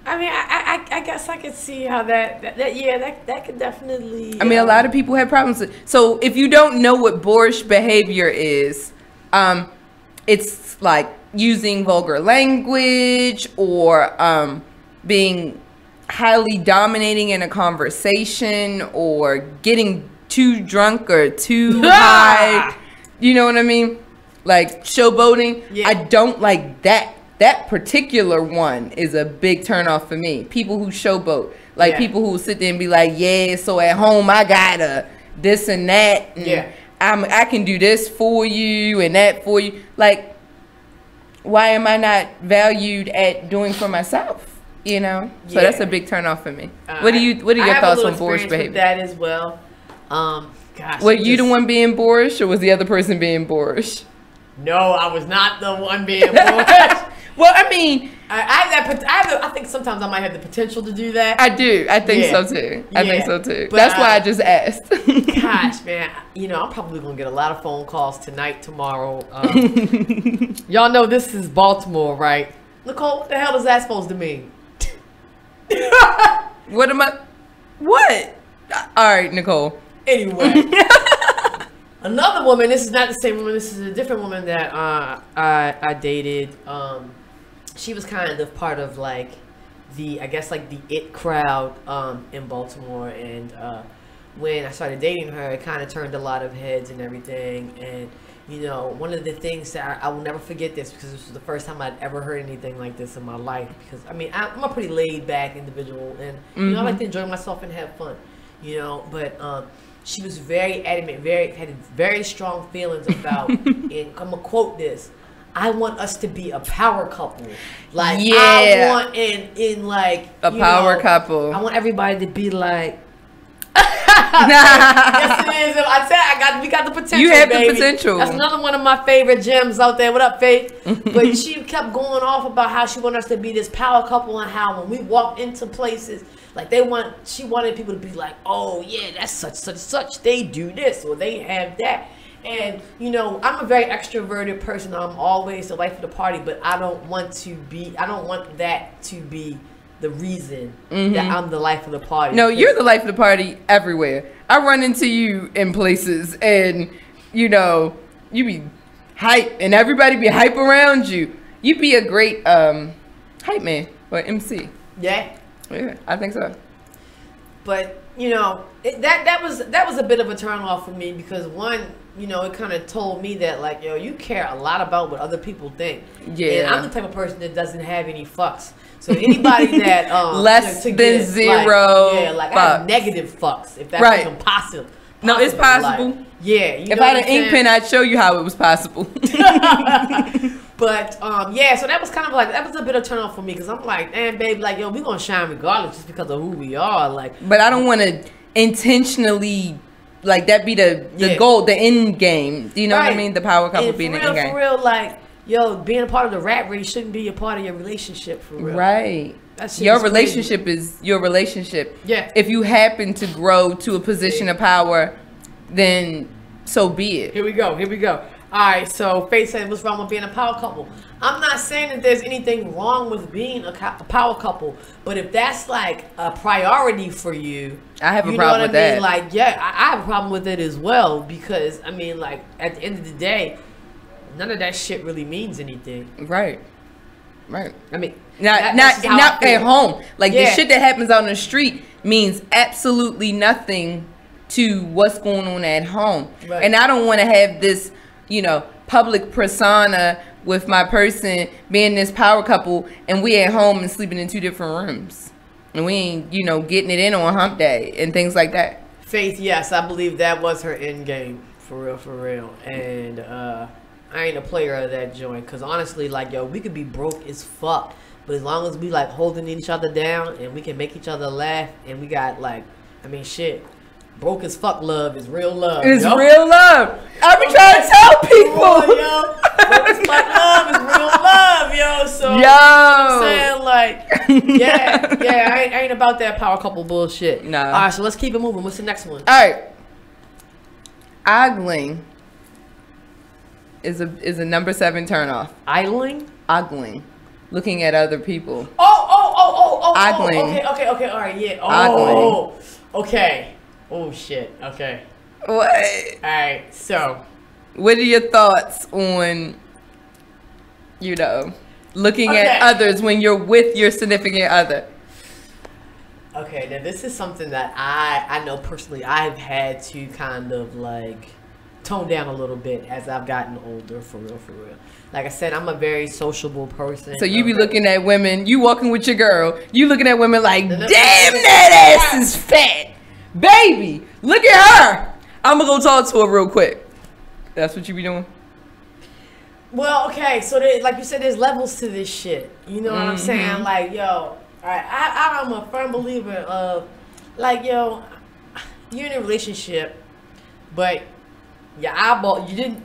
I mean, I guess I could see how that could definitely. I mean, a lot of people have problems with. So if you don't know what boorish behavior is, it's like using vulgar language or being highly dominating in a conversation or getting too drunk or too high. You know what I mean? Like showboating. Yeah. I don't like that. That particular one is a big turnoff for me. People who showboat. Like people who sit there and be like, yeah, so at home I gotta this and that. And I can do this for you and that for you. Like, why am I not valued at doing for myself? You know? So that's a big turnoff for me. What are your thoughts on boorish behavior? That as well. Gosh. Were you the one being boorish or was the other person being boorish? No, I was not the one being boorish. Well, I mean, I think sometimes I might have the potential to do that. I do. I think so too. I think so too. But that's why I just asked. Gosh, man, I'm probably gonna get a lot of phone calls tonight, tomorrow. Y'all know this is Baltimore, right? Nicole, what the hell is that supposed to mean? What? All right, Nicole. Anyway. Another woman, this is not the same woman, this is a different woman that I dated. She was kind of part of like the it crowd in Baltimore, and when I started dating her, it kind of turned a lot of heads and everything. And one of the things that I will never forget this, because this was the first time I'd ever heard anything like this in my life, because I mean I'm a pretty laid back individual, and I like to enjoy myself and have fun, but she was very adamant, had very strong feelings about, and I'm gonna quote this: I want us to be a power couple. Like, I want in like a power couple. I want everybody to be like. Yes, it is. We got the potential. You have baby. the potential. That's another one of my favorite gems out there. What up, Faith? But she kept going off about how she wanted us to be this power couple, and how when we walked into places, like she wanted people to be like, oh yeah, that's such. They do this or they have that. And I'm a very extroverted person. I'm always the life of the party, but I don't want that to be the reason that I'm the life of the party. No, you're the life of the party everywhere. I run into you in places, and you be hype, and everybody be hype around you. You'd be a great hype man or MC. Yeah, I think so. But that was a bit of a turn off for me, because one, it kind of told me that like, you care a lot about what other people think. Yeah, and I'm the type of person that doesn't have any fucks. So anybody that less than zero, I have negative fucks, if that's even possible. No, it's possible. Like, if I had an ink pen, I'd show you how it was possible. But so that was kind of like, that was a bit of turn off for me, because I'm like, man, babe, like, we gonna shine regardless just because of who we are. Like, but I don't want to intentionally. Like that be the goal, the end game. Do you know what I mean? The power couple being the end game. For real, like, being a part of the rat race shouldn't be a part of your relationship, for real. Right. Your relationship is your relationship. Yeah. If you happen to grow to a position of power, then so be it. Here we go. All right, so Faith said, what's wrong with being a power couple? I'm not saying that there's anything wrong with being a power couple, but if that's like a priority for you, I have a problem with that. Like, yeah, I have a problem with it as well, because I mean, like, at the end of the day, none of that shit really means anything. Right. I mean, not at home. Like, the shit that happens out on the street means absolutely nothing to what's going on at home. Right. And I don't want to have this, public persona with my person being this power couple, and we at home and sleeping in 2 different rooms, and we ain't, getting it in on hump day and things like that. Faith, yes, I believe that was her end game, for real. And I ain't a player of that joint, because honestly, like, we could be broke as fuck, but as long as we like holding each other down and we can make each other laugh, and we got like, I mean, shit. Broke as fuck love is real love. It's real love. I be trying to tell people. Broke as fuck love is real love, yo. So I ain't about that power couple bullshit. No. All right, so let's keep it moving. What's the next one? All right. Ogling is a number 7 turnoff. Idling? Ogling. Looking at other people. Ogling. Okay. All right, yeah. Ogling. Okay. Oh, shit. Okay. What? All right, so. What are your thoughts on, looking at others when you're with your significant other? Okay, now this is something that I know personally I've had to kind of like tone down a little bit as I've gotten older, for real. Like I said, I'm a very sociable person. So you be looking at women, you walking with your girl, you looking at women like, damn, that ass is fat. Baby, look at her. I'm gonna go talk to her real quick. That's what you be doing? Well, okay, so like you said, there's levels to this shit. You know what I'm saying? Like, yo, I'm a firm believer of, like, yo, you're in a relationship, but your eyeball, you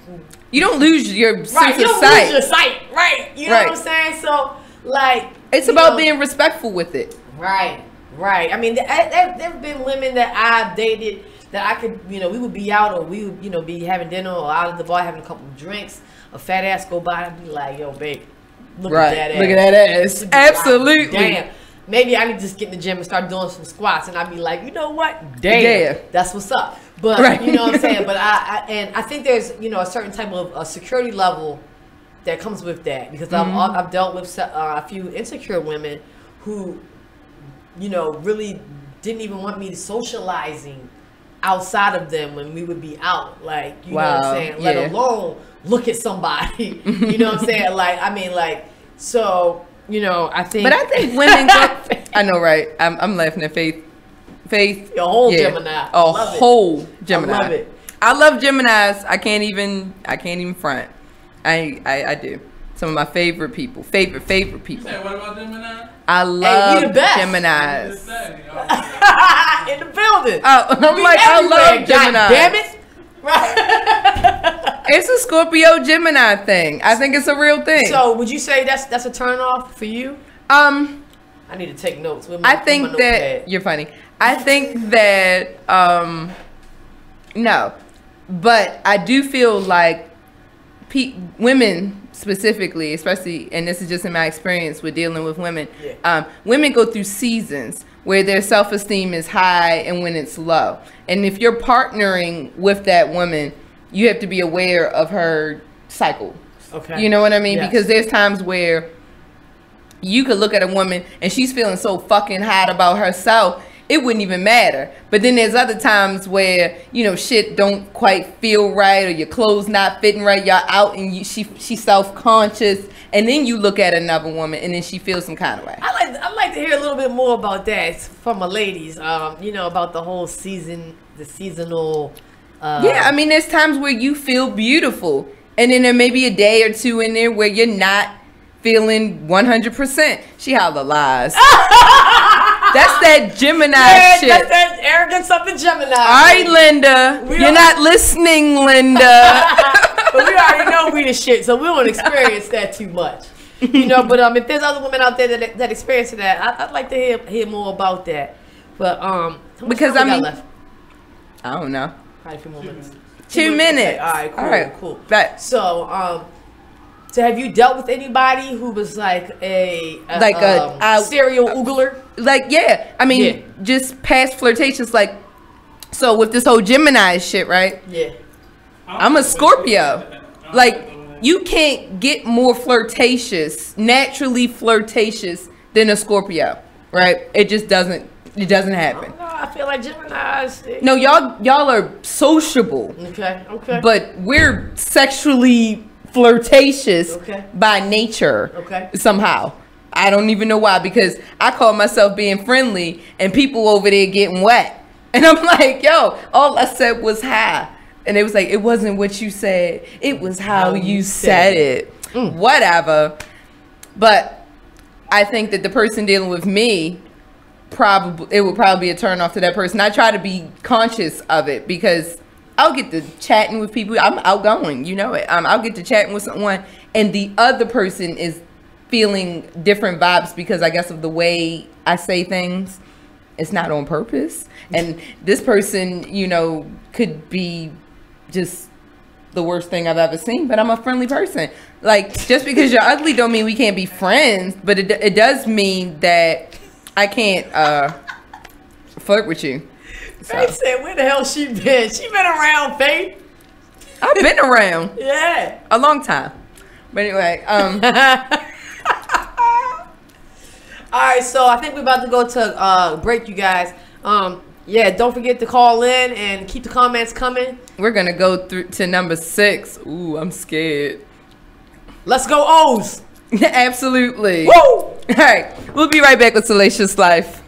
don't lose your sense right, you of don't sight. lose your sight, right? You know what I'm saying? So, like, it's about being respectful with it. Right. I mean, there've been women that I've dated that I could, we would be out or we would, be having dinner or out at the bar having a couple of drinks. A fat ass go by and be like, yo, babe, look at that ass. Look at that ass. Absolutely. Damn. Maybe I need to just get in the gym and start doing some squats, and I'd be like, you know what? Damn. That's what's up. But you know what I'm saying? But I think there's, a certain type of a security level that comes with that, because I've dealt with a few insecure women who, really didn't even want me to socializing outside of them when we would be out, like, you know what I'm saying? Let alone look at somebody. You know what I'm saying? Like, I mean, like, so, I think. But I think women I know, right? I'm laughing at Faith. Faith. A whole Gemini. A whole Gemini. I love it. I love Geminis. I can't even front. I do. Some of my favorite people. Favorite people. Hey, what about Gemini? I love Geminis. In the building. Oh, I'm like, I love Gemini. God damn it. Right. It's a Scorpio Gemini thing. I think it's a real thing. So would you say that's a turn off for you? I need to take notes. I think that you're funny. I think that no, but I do feel like women specifically, especially, and this is just in my experience with dealing with women, women go through seasons where their self-esteem is high and when it's low. And if you're partnering with that woman, you have to be aware of her cycle. Okay. You know what I mean? Yes. Because there's times where you could look at a woman and she's feeling so fucking hot about herself, it wouldn't even matter. But then there's other times where, shit don't quite feel right, or your clothes not fitting right, y'all out and she's self-conscious, and then you look at another woman and then she feels some kind of way. I'd like to hear a little bit more about that from my ladies, about the whole seasonal. Yeah, I mean, there's times where you feel beautiful, and then there may be a day or two in there where you're not feeling 100%. She holla lies. That's that Gemini shit. That's that arrogance of the Gemini. All right, Linda. You're not listening, Linda. But we already know we the shit, so we won't experience that too much. But if there's other women out there that experience that, I'd like to hear more about that. But because left? I don't know. Probably a few more minutes. 2 minutes. Okay. All right, cool. Right. So have you dealt with anybody who was like a serial oogler? Like, yeah. I mean, just past flirtatious. Like, so with this whole Gemini shit, right? Yeah. I'm a Scorpio. Like, you can't get more flirtatious, naturally flirtatious than a Scorpio, right? It just doesn't. It doesn't happen. I feel like Geminis. No, y'all are sociable. Okay. But we're sexually flirtatious by nature somehow. I don't even know why, because I call myself being friendly and people over there getting wet. And I'm like, yo, all I said was hi. And it was like, it wasn't what you said. It was how you said it. Whatever. But I think that the person dealing with me, it would probably be a turn off to that person. I try to be conscious of it because I'll get to chatting with people. I'm outgoing, you know it. I'll get to chatting with someone and the other person is feeling different vibes because I guess of the way I say things. It's not on purpose. And this person, you know, could be just the worst thing I've ever seen, but I'm a friendly person. Like, just because you're ugly don't mean we can't be friends, but it does mean that I can't flirt with you. So. Faith said, where the hell she been? She been around, Faith. I've been around. Yeah. A long time. But anyway, all right, so I think we're about to go to break, you guys. Yeah, don't forget to call in and keep the comments coming. We're going to go through to number 6. Ooh, I'm scared. Let's go O's. Absolutely. Woo! All right, we'll be right back with Salacious Life.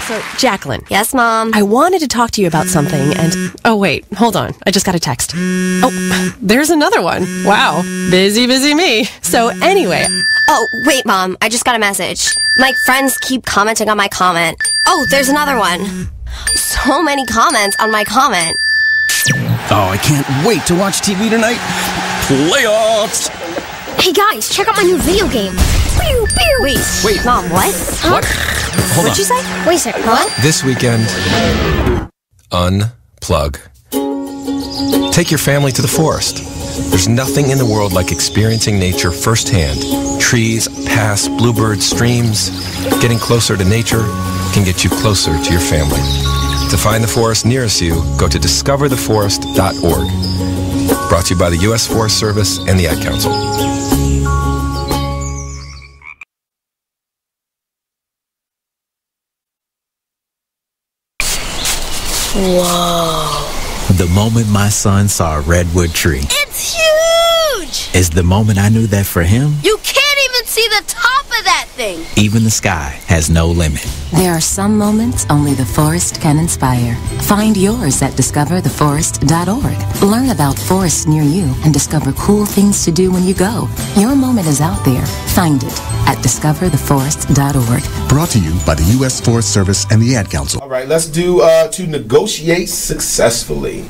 So, Jacqueline. Yes, Mom? I wanted to talk to you about something and... Oh, wait. Hold on. I just got a text. Oh, there's another one. Wow. Busy me. So, anyway... Oh, wait, Mom. I just got a message. My friends keep commenting on my comment. Oh, there's another one. So many comments on my comment. Oh, I can't wait to watch TV tonight. Playoffs! Hey, guys, check out my new video game. Pew, pew. Wait. Mom, what? What? Hold What'd you say? Wait a second, what? This weekend, unplug. Take your family to the forest. There's nothing in the world like experiencing nature firsthand. Trees, paths, bluebirds, streams. Getting closer to nature can get you closer to your family. To find the forest nearest you, go to discovertheforest.org. Brought to you by the U.S. Forest Service and the Ad Council. Whoa. The moment my son saw a redwood tree. It's huge! Is the moment I knew that for him, You can't even see the top of that thing! even the sky has no limit. There are some moments only the forest can inspire. Find yours at discovertheforest.org. Learn about forests near you and discover cool things to do when you go. Your moment is out there. Find it at discovertheforest.org. Brought to you by the U.S. Forest Service and the Ad Council. All right, let's do to negotiate successfully.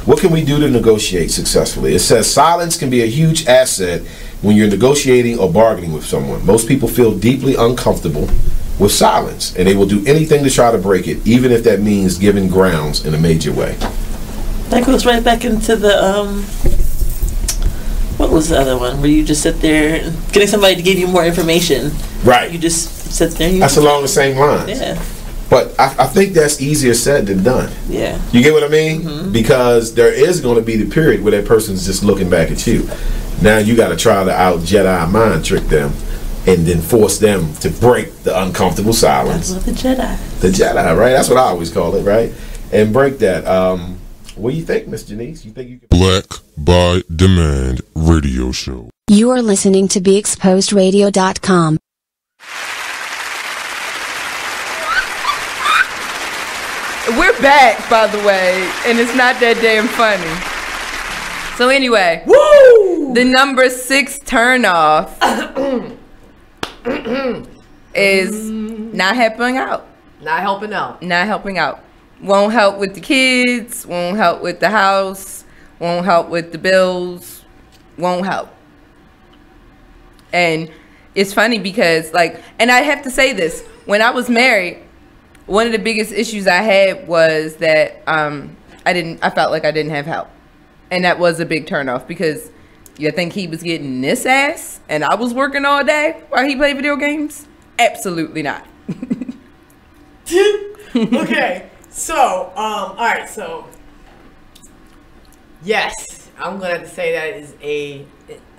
What can we do to negotiate successfully? It says silence can be a huge asset when you're negotiating or bargaining with someone. Most people feel deeply uncomfortable with silence, and they will do anything to try to break it, even if that means giving grounds in a major way. That goes right back into the what was the other one where you just sit there and getting somebody to give you more information. Right. You just sit there. And that's along the same lines. Yeah. But I think that's easier said than done. Yeah. You get what I mean? Mm-hmm. Because there is going to be the period where that person's just looking back at you. Now you got to try to out Jedi mind trick them and then force them to break the uncomfortable silence. That's what the Jedi. The Jedi, right? That's what I always call it, right? And break that. What do you think, Miss Janice? You think you can... Black by Demand Radio Show. You are listening to BeExposedRadio.com. We're back, by the way, and it's not that damn funny. So anyway, woo! The number 6 turnoff is not helping out. Not helping out. Not helping out. Won't help with the kids, won't help with the house, won't help with the bills, won't help. And it's funny because, like, and I have to say this, when I was married, one of the biggest issues I had was that I felt like I didn't have help. And that was a big turnoff because you think he was getting this ass and I was working all day while he played video games? Absolutely not. Okay. So, all right, so yes, I'm gonna have to say that is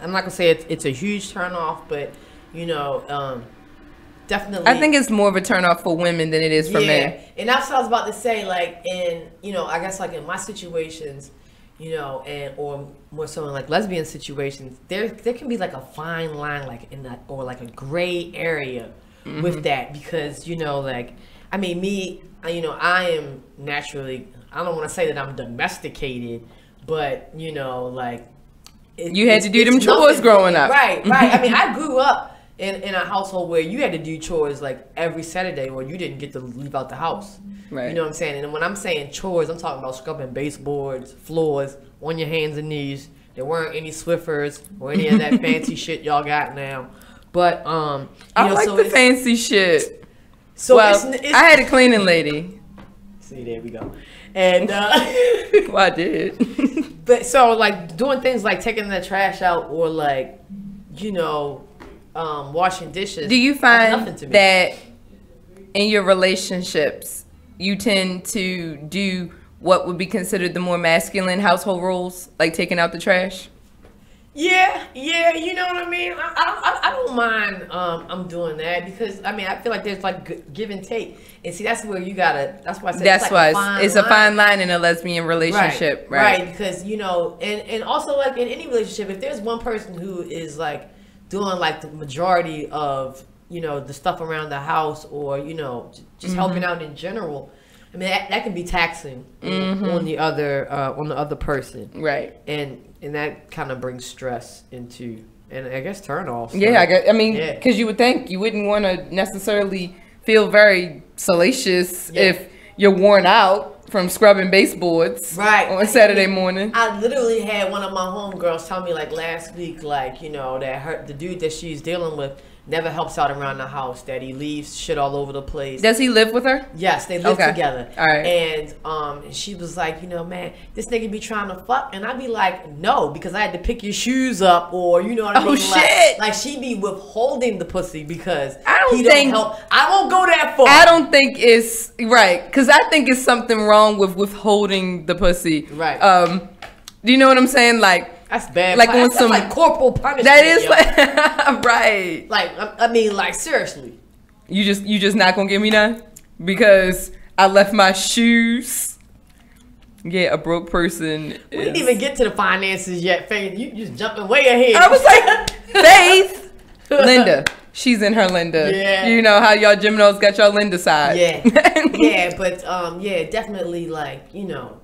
I'm not gonna say it's a huge turnoff, but you know, definitely. I think it's more of a turnoff for women than it is for men. And that's what I was about to say. Like in, you know, I guess like in my situations, you know, and or more so in like lesbian situations, there can be like a fine line, like in that, or like a gray area with that, because you know, like, I mean, me, you know, I am naturally, I don't want to say that I'm domesticated, but you know, like you had to do them chores growing up, right? I mean, I grew up in a household where you had to do chores like every Saturday, or you didn't get to leave out the house. Right. You know what I'm saying? And when I'm saying chores, I'm talking about scrubbing baseboards, floors, on your hands and knees. There weren't any Swiffers or any of that fancy shit y'all got now. But I like the fancy shit. So well, it's, I had a cleaning lady. See, there we go. And well, I did. But so like doing things like taking the trash out, or like, you know, washing dishes. Do you find nothing to me. that in your relationships you tend to do what would be considered the more masculine household roles, like taking out the trash? Yeah, you know what I mean. I don't mind. I'm doing that because I mean I feel like there's like give and take, and see that's where you gotta. That's why I said that's why it's a fine line in a lesbian relationship, right? Because you know, and also like in any relationship, if there's one person who is like doing like the majority of, you know, the stuff around the house, or you know just helping out in general, I mean that can be taxing on the other person, right? And that kind of brings stress into, and I guess turn off. So. Yeah, I mean, because you would think you wouldn't want to necessarily feel very salacious if you're worn out from scrubbing baseboards on Saturday morning. I literally had one of my homegirls tell me like last week, like, you know, that the dude that she's dealing with never helps out around the house, that he leaves shit all over the place. Does he live with her? Yes, they live together. All right. And she was like, you know, man, this nigga be trying to fuck, and I'd be like, no, because I had to pick your shoes up, or you know what I mean? Oh shit! Like she be withholding the pussy because he don't help. I won't go that far. I don't think it's right, because I think it's something wrong with withholding the pussy. Right. Do you know what I'm saying? Like. That's bad. Like when that's like corporal punishment. That is like right. Like I mean, like seriously. You just not gonna give me none because I left my shoes. Yeah, a broke person. We didn't even get to the finances yet, Faith. You just jumping way ahead. I was like, Faith, Linda. She's in her Linda. Yeah. You know how y'all Geminos got y'all Linda side. Yeah. Yeah, but definitely like, you know.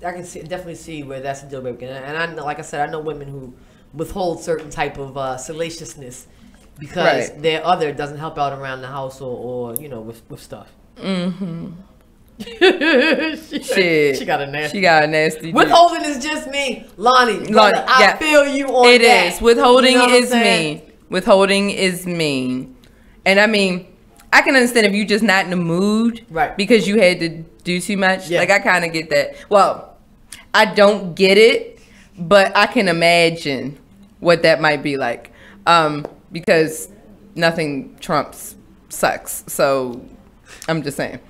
I can definitely see where that's a deal breaker, and I know, like I said, I know women who withhold certain type of salaciousness because their other doesn't help out around the house or you know with stuff. Shit, she got a nasty. She got a nasty. Withholding is just me, Lonnie. Brother, I feel you on that. It is withholding, you know is mean. Withholding is mean, and I mean. I can understand if you're just not in the mood, right? Because you had to do too much. Like I kind of get that. Well, I don't get it, but I can imagine what that might be like, because nothing trumps sex. So I'm just saying,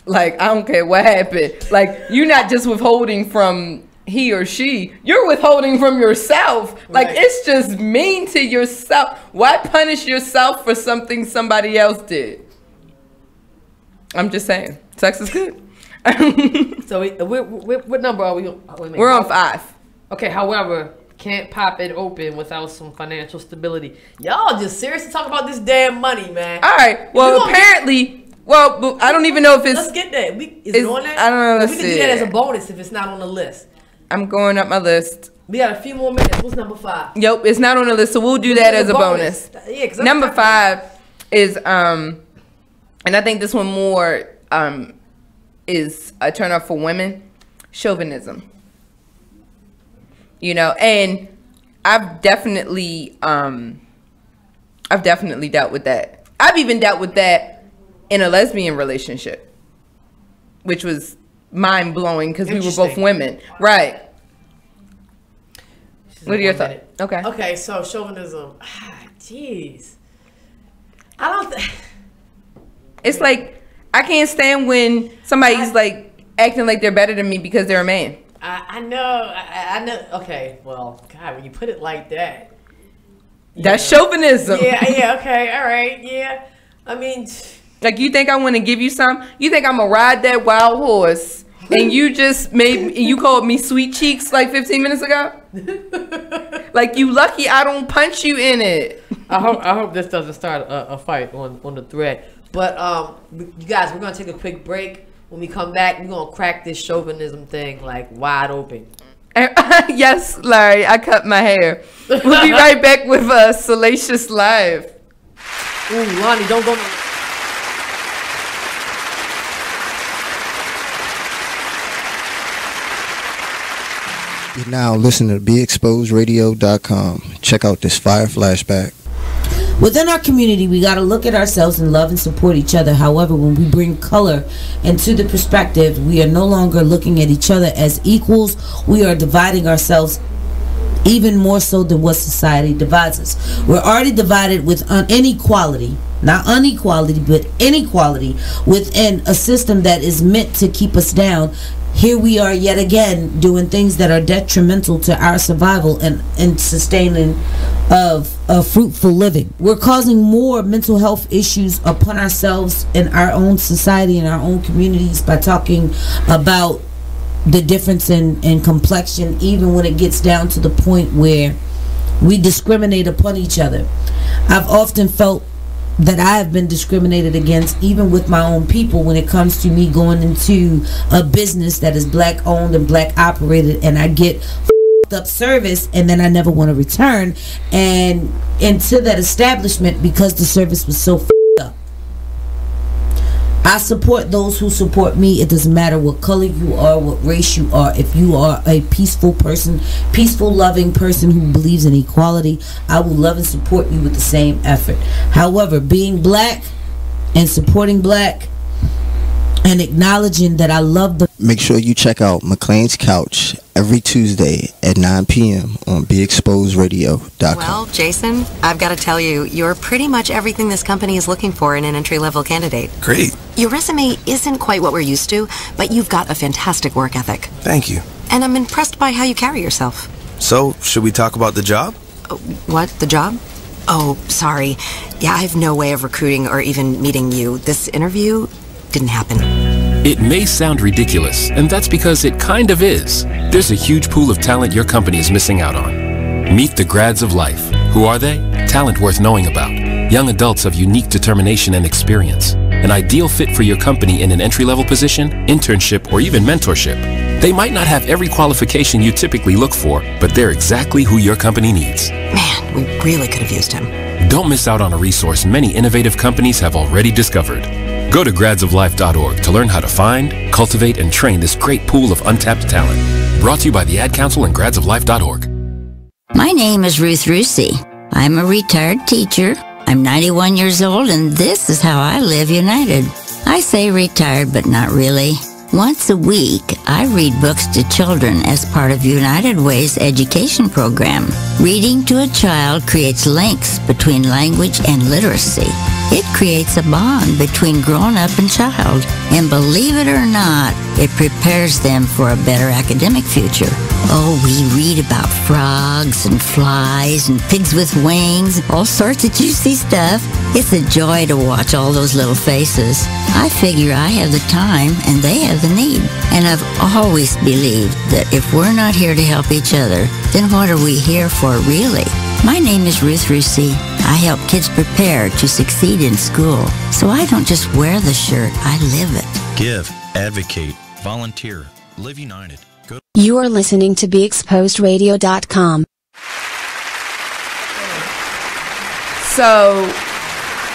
like I don't care what happened. Like you're not just withholding from he or she, you're withholding from yourself. Like it's just mean to yourself. Why punish yourself for something somebody else did? I'm just saying, sex is good. So what number are we on? We're on 5. Okay, however, can't pop it open without some financial stability. Y'all just seriously talk about this damn money, man. All right, well apparently, but I don't even know if it's... Let's get that. Is it on there? I don't know, let's see. We can do that as a bonus if it's not on the list. I'm going up my list. We got a few more minutes. What's number 5? Yep, it's not on the list, so we'll do that as a bonus. Yeah, number 5 is, and I think this one more is a turn off for women, chauvinism. You know, and I've definitely dealt with that. I've even dealt with that in a lesbian relationship, which was mind blowing because we were both women, right? What are your thoughts? Okay. Okay, so chauvinism. Jeez. I don't. It's like I can't stand when somebody's like acting like they're better than me because they're a man. I know. I know. Okay. Well, God, when you put it like that, that's chauvinism. Yeah. Okay. All right. Yeah. I mean, like you think I want to give you some? You think I'm gonna ride that wild horse? And you just you called me sweet cheeks like 15 minutes ago? Like you lucky I don't punch you in it. I hope this doesn't start a fight on the thread. But you guys, we're gonna take a quick break. When we come back, we're gonna crack this chauvinism thing like wide open. Yes, Larry, I cut my hair. We'll be right back with Salacious Live. Ooh, Lonnie, don't go. You're now listening to BeExposedRadio.com. Check out this fire flashback. Within our community, we got to look at ourselves and love and support each other. However, when we bring color into the perspective, we are no longer looking at each other as equals. We are dividing ourselves even more so than what society divides us. We're already divided with inequality, not unequality, but inequality within a system that is meant to keep us down. Here we are yet again doing things that are detrimental to our survival and sustaining of a fruitful living. We're causing more mental health issues upon ourselves in our own society and our own communities by talking about the difference in complexion, even when it gets down to the point where we discriminate upon each other. I've often felt that I have been discriminated against, even with my own people, when it comes to me going into a business that is black owned and black operated, and I get up service and then I never want to return and into that establishment because the service was so up. I support those who support me. It doesn't matter what color you are, what race you are. If you are a peaceful person, peaceful, loving person who believes in equality, I will love and support you with the same effort. However, being black and supporting black and acknowledging that I love the... Make sure you check out McLean's Couch every Tuesday at 9 p.m. on BeExposedRadio.com. Well, Jason, I've got to tell you, you're pretty much everything this company is looking for in an entry-level candidate. Great. Your resume isn't quite what we're used to, but you've got a fantastic work ethic. Thank you. And I'm impressed by how you carry yourself. So, should we talk about the job? What? The job? Oh, sorry. Yeah, I have no way of recruiting or even meeting you. This interview didn't happen. It may sound ridiculous, and that's because it kind of is. There's a huge pool of talent your company is missing out on. Meet the grads of life. Who are they? Talent worth knowing about. Young adults of unique determination and experience. An ideal fit for your company in an entry-level position, internship, or even mentorship. They might not have every qualification you typically look for, but they're exactly who your company needs. Man, we really could have used him. Don't miss out on a resource many innovative companies have already discovered. Go to gradsoflife.org to learn how to find, cultivate, and train this great pool of untapped talent. Brought to you by the Ad Council and gradsoflife.org. My name is Ruth Rusi. I'm a retired teacher. I'm 91 years old, and this is how I live united. I say retired, but not really. Once a week, I read books to children as part of United Way's education program. Reading to a child creates links between language and literacy. It creates a bond between grown-up and child. And believe it or not, it prepares them for a better academic future. Oh, we read about frogs and flies and pigs with wings, all sorts of juicy stuff. It's a joy to watch all those little faces. I figure I have the time and they have the need. And I've always believed that if we're not here to help each other, then what are we here for really? My name is Ruth Rusi. I help kids prepare to succeed in school. So I don't just wear the shirt, I live it. Give, advocate, volunteer, live united. Go. You are listening to BeExposedRadio.com. So,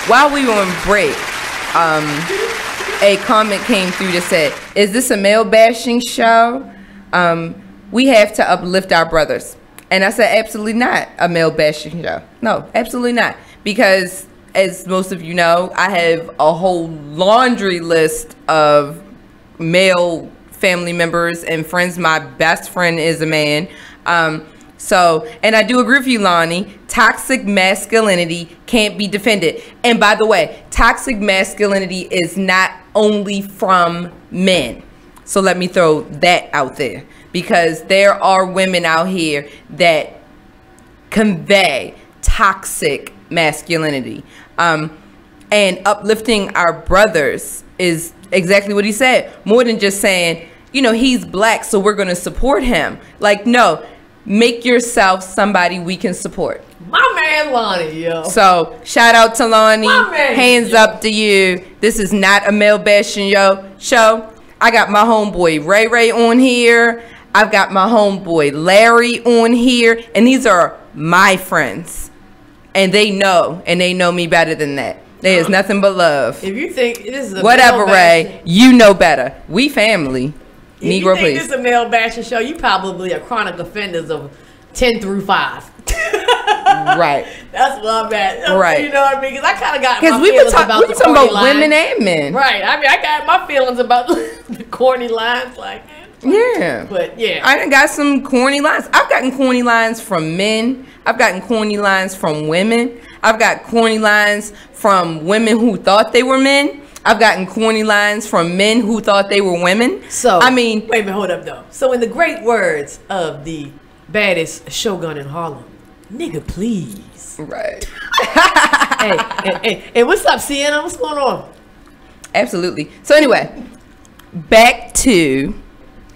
while we were on break, a comment came through that said, is this a male bashing show? We have to uplift our brothers. And I said, absolutely not a male bashing show. No, absolutely not. Because, as most of you know, I have a whole laundry list of male family members and friends. My best friend is a man. And I do agree with you, Lonnie. Toxic masculinity can't be defended. And by the way, toxic masculinity is not only from men. So let me throw that out there. Because there are women out here that convey toxic masculinity. And uplifting our brothers is exactly what he said. More than just saying, you know, he's black, so we're going to support him. Like, no, make yourself somebody we can support. My man Lonnie, yo. So, shout out to Lonnie. Hands up to you. This is not a male bashing show. I got my homeboy Ray Ray on here. I've got my homeboy Larry on here. And these are my friends. and they know me better than that. There's nothing but love. If you think this is a whatever, male Ray, bashing, you know better. We family. if Negro, you think please. this is a male bashing show, you probably are chronic offenders of 10 through 5. Right. That's what I'm at. Right. You know what I mean? Because I kind of got Because my we feelings were about the talking corny about lines. women and men. Right. I mean, I got my feelings about the corny lines. Like, Yeah. but yeah. I done got some corny lines. I've gotten corny lines from men. I've gotten corny lines from women. I've got corny lines from women who thought they were men. I've gotten corny lines from men who thought they were women. So, I mean, wait a minute, hold up though. So, in the great words of the baddest shogun in Harlem, nigga, please. Right. hey, what's up, Sienna? What's going on? Absolutely. So anyway, back to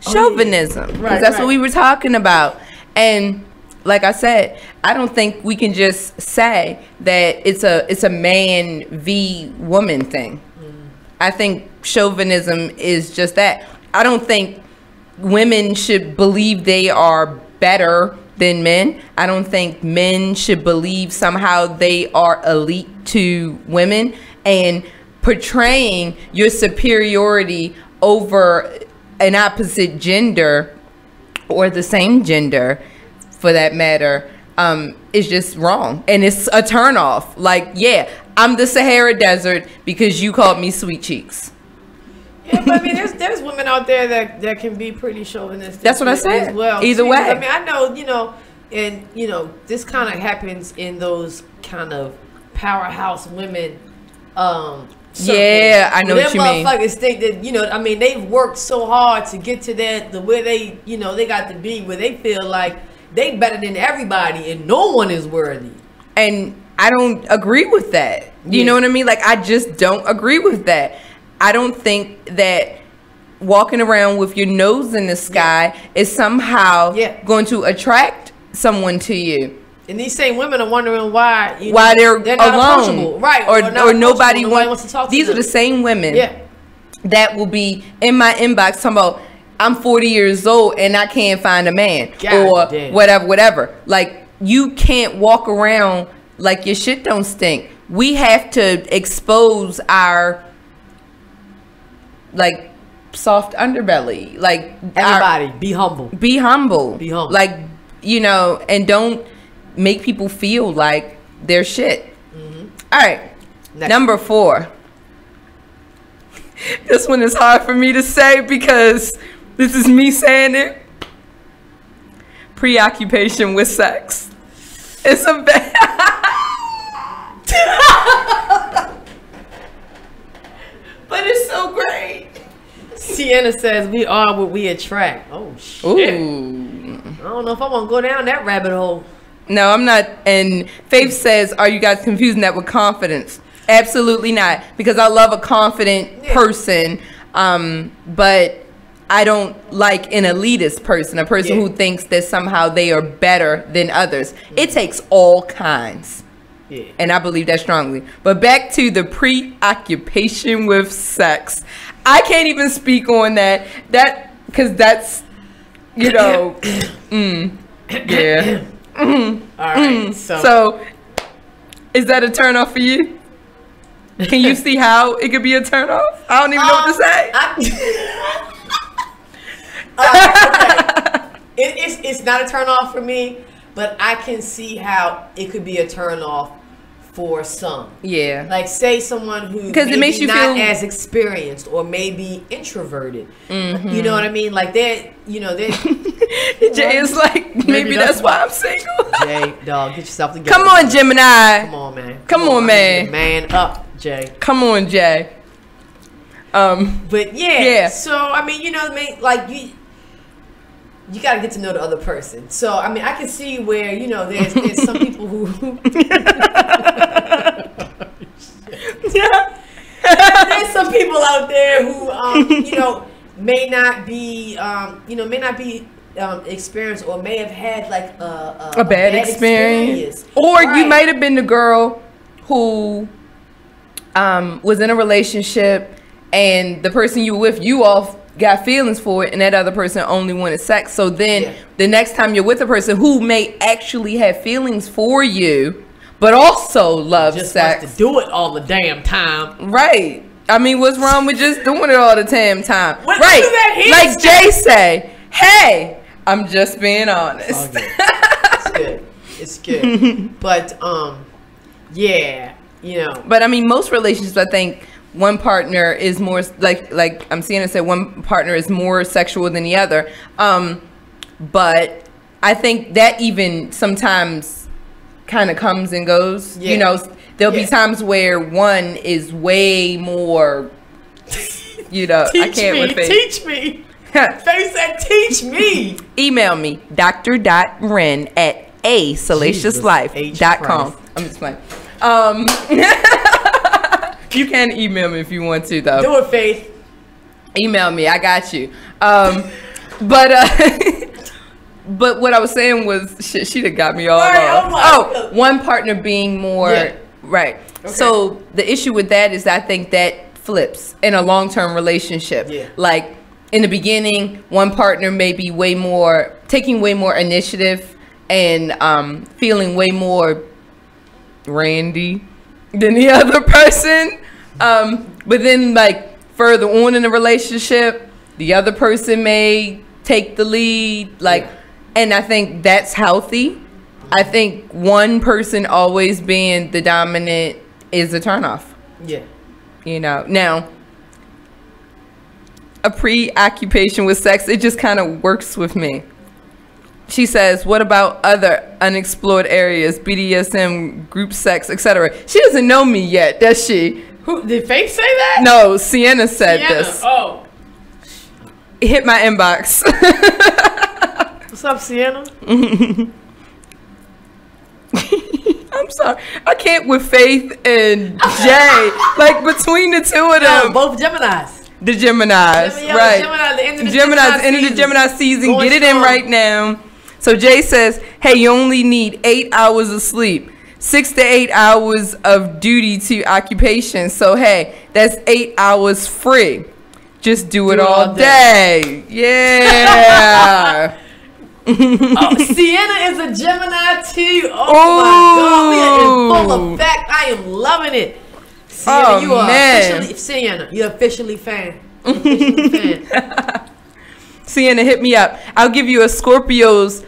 chauvinism, because Right, that's right. what we were talking about. And like I said, I don't think we can just say that it's a man v woman thing. I think chauvinism is just that. I don't think women should believe they are better than men. I don't think men should believe somehow they are elite to women, and portraying your superiority over an opposite gender or the same gender for that matter is just wrong, and it's a turnoff. Like, yeah, I'm the Sahara Desert because you called me sweet cheeks. Yeah, but I mean, there's women out there that can be pretty chauvinistic. That's what I said. As well, Either too. way. I mean, I know, and this kind of happens in those kind of powerhouse women. Yeah, I know what you mean. Motherfuckers think that I mean, they've worked so hard to get to the where they they got to be, where they feel like they better than everybody and no one is worthy. And I don't agree with that. You know what I mean? Like, I just don't agree with that. I don't think that walking around with your nose in the sky is somehow going to attract someone to you. And these same women are wondering why they're not alone, approachable. Right? Or nobody wants to talk to These them. are the same women that will be in my inbox talking about, I'm 40 years old and I can't find a man, God damn. whatever. Like, you can't walk around like your shit don't stink. We have to expose our like soft underbelly. Like, everybody, be humble. Be humble. Be humble. Like, and don't make people feel like they're shit. All right. Number 4. This one is hard for me to say because this is me saying it. Preoccupation with sex. It's a bad. But it's so great. Sienna says we are what we attract. Oh shit. Ooh. I don't know if I want to go down that rabbit hole. No, I'm not. And Faith says, are you guys confusing that with confidence? Absolutely not. Because I love a confident person. But I don't like an elitist person, a person who thinks that somehow they are better than others. It takes all kinds. Yeah. And I believe that strongly. But back to the preoccupation with sex. I can't even speak on that. Because that's, yeah. All right. So, is that a turn off for you? Can you see how it could be a turn off? I don't even know what to say. It's not a turn off for me, but I can see how it could be a turn off for some. Yeah. Like, say someone who because it makes you not feel as experienced or maybe introverted. Mm-hmm. You know what I mean? Like, they're Jay is like, maybe that's why I'm single. Jay, dog, get yourself together. Come on, Gemini. Come on, man. Come on, man. Man up, Jay. Come on, Jay. But yeah. So I mean, like you got to get to know the other person. So I mean, I can see where there's some people who there's some people out there who may not be experienced or may have had like a bad experience. Or you might have been the girl who was in a relationship and the person you were with, you all got feelings for it, and that other person only wanted sex. So then the next time you're with a person who may actually have feelings for you, but also loves just sex. wants to do it all the damn time. Right. I mean, what's wrong with just doing it all the damn time? What right. is that here? Like Jay say, hey, I'm just being honest. It's good. It's good. But yeah, you know. But I mean, most relationships, I think one partner is more like I'm seeing it say one partner is more sexual than the other. But I think that even sometimes kind of comes and goes. Yeah. You know, there'll be times where one is way more, you know, I can't Teach me. Face said, teach me. Email me, dr.ren@asalaciouslife.com. I'm just playing. You can email me if you want to, though. Do it, Faith. Email me. I got you. But what I was saying was, shit, she done got me all off. One partner being more, right. Okay. So the issue with that is I think that flips in a long-term relationship. Yeah. Like in the beginning, one partner may be taking way more initiative and feeling way more randy than the other person. But then like further on in the relationship, the other person may take the lead. And I think that's healthy. I think one person always being the dominant is a turnoff. Yeah. You know, now a preoccupation with sex, it just kind of works with me. She says, what about other unexplored areas, BDSM, group sex, etc.? She doesn't know me yet, does she? Who did Faith say that? No, Sienna said this. Oh. Hit my inbox. What's up, Sienna? I'm sorry. I can't with Faith and Jay. Like between the two of them. Both Geminis. The Geminis, right? Gemini's end of the Gemini season. Get it in right now. So Jay says, hey, you only need 8 hours of sleep, 6 to 8 hours of duty to occupation. So hey, that's 8 hours free. Just do it all day. Yeah. Sienna is a Gemini too. Oh my God, we are in full effect. I am loving it. Sienna, you are officially Sienna. You're officially fan. Sienna, hit me up. I'll give you a Scorpio's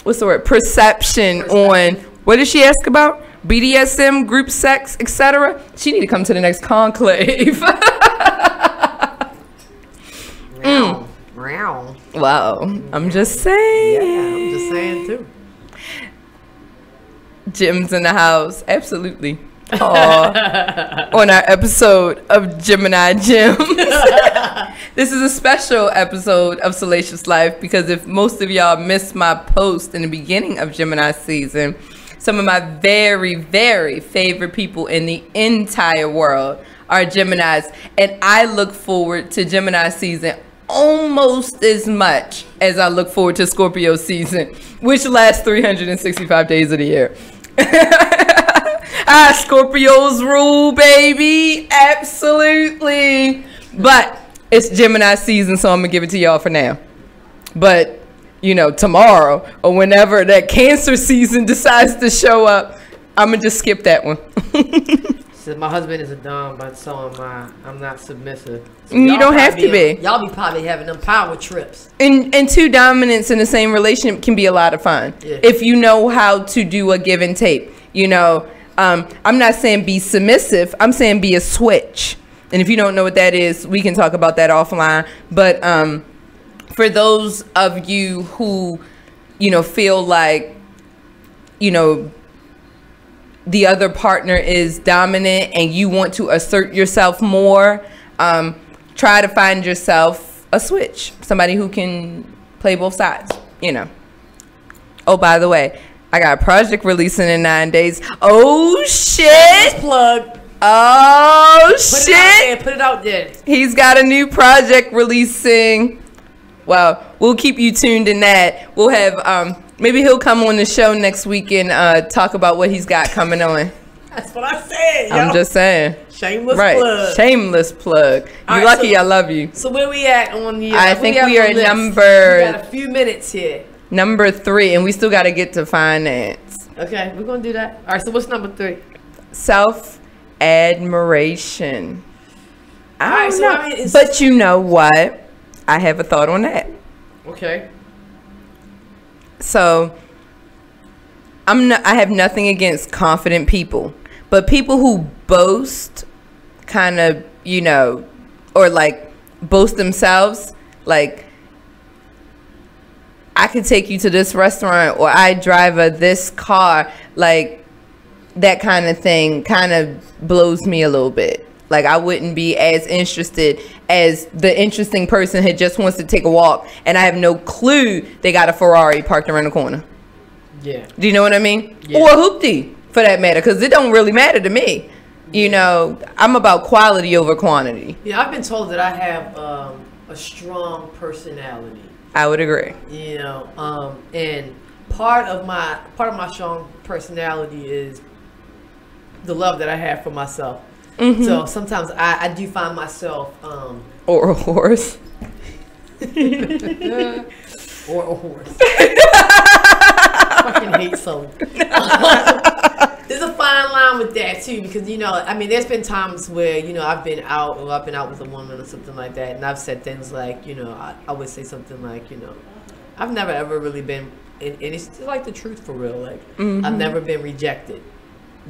what's the word? Perception on what did she ask about? BDSM, group sex, etc. She need to come to the next conclave. Wow, I'm just saying. Yeah, I'm just saying too. Jim's in the house, absolutely. On our episode of Gemini Gems. This is a special episode of Salacious Life because if most of y'all missed my post in the beginning of Gemini season, some of my very, very favorite people in the entire world are Geminis, and I look forward to Gemini season almost as much as I look forward to Scorpio season, which lasts 365 days of the year. Scorpios rule, baby. Absolutely. But it's Gemini season, so I'm going to give it to y'all for now. But, you know, tomorrow or whenever that Cancer season decides to show up, I'm going to just skip that one. So my husband is a dom, but so am I. I'm not submissive. So you don't have to be. Y'all be probably having them power trips. And two dominants in the same relationship can be a lot of fun. Yeah. If you know how to do a give and take. You know, I'm not saying be submissive. I'm saying be a switch. And if you don't know what that is, we can talk about that offline. But for those of you who, you know, feel like, you know, the other partner is dominant and you want to assert yourself more, try to find yourself a switch. Somebody who can play both sides, you know. Oh, by the way, I got a project releasing in 9 days. Oh, shit. Plug. Oh, shit. Put it out there. He's got a new project releasing. Well, we'll keep you tuned in that. We'll have, maybe he'll come on the show next week and talk about what he's got coming on. That's what I said, yo. I'm just saying. Shameless plug. Shameless plug. You're lucky I love you. So where we at on the I think we are number... We got a few minutes here. Number 3, and we still got to get to finance. Okay, we're gonna do that. All right. So what's number 3? Self-admiration. I don't know. I mean, but you know what? I have a thought on that. Okay. So I have nothing against confident people, but people who boast kind of, you know, or like boast themselves, like, I could take you to this restaurant, or I drive this car, like that kind of thing kind of blows me a little bit. Like, I wouldn't be as interested as the interesting person who just wants to take a walk and I have no clue they got a Ferrari parked around the corner. Yeah. Do you know what I mean? Yeah. Or a hoopty, for that matter, because it don't really matter to me. You know, I'm about quality over quantity. Yeah, I've been told that I have a strong personality. I would agree. You know, and part of my strong personality is the love that I have for myself. Mm-hmm. So sometimes I do find myself or a horse. Or a horse. Fucking hate something. There's a fine line with that too, because, you know, I mean, there's been times where, you know, I've been out with a woman or something like that, and I've said things like, you know, I would say something like, you know, I've never ever really been, and it's just like the truth for real, like, I've never been rejected.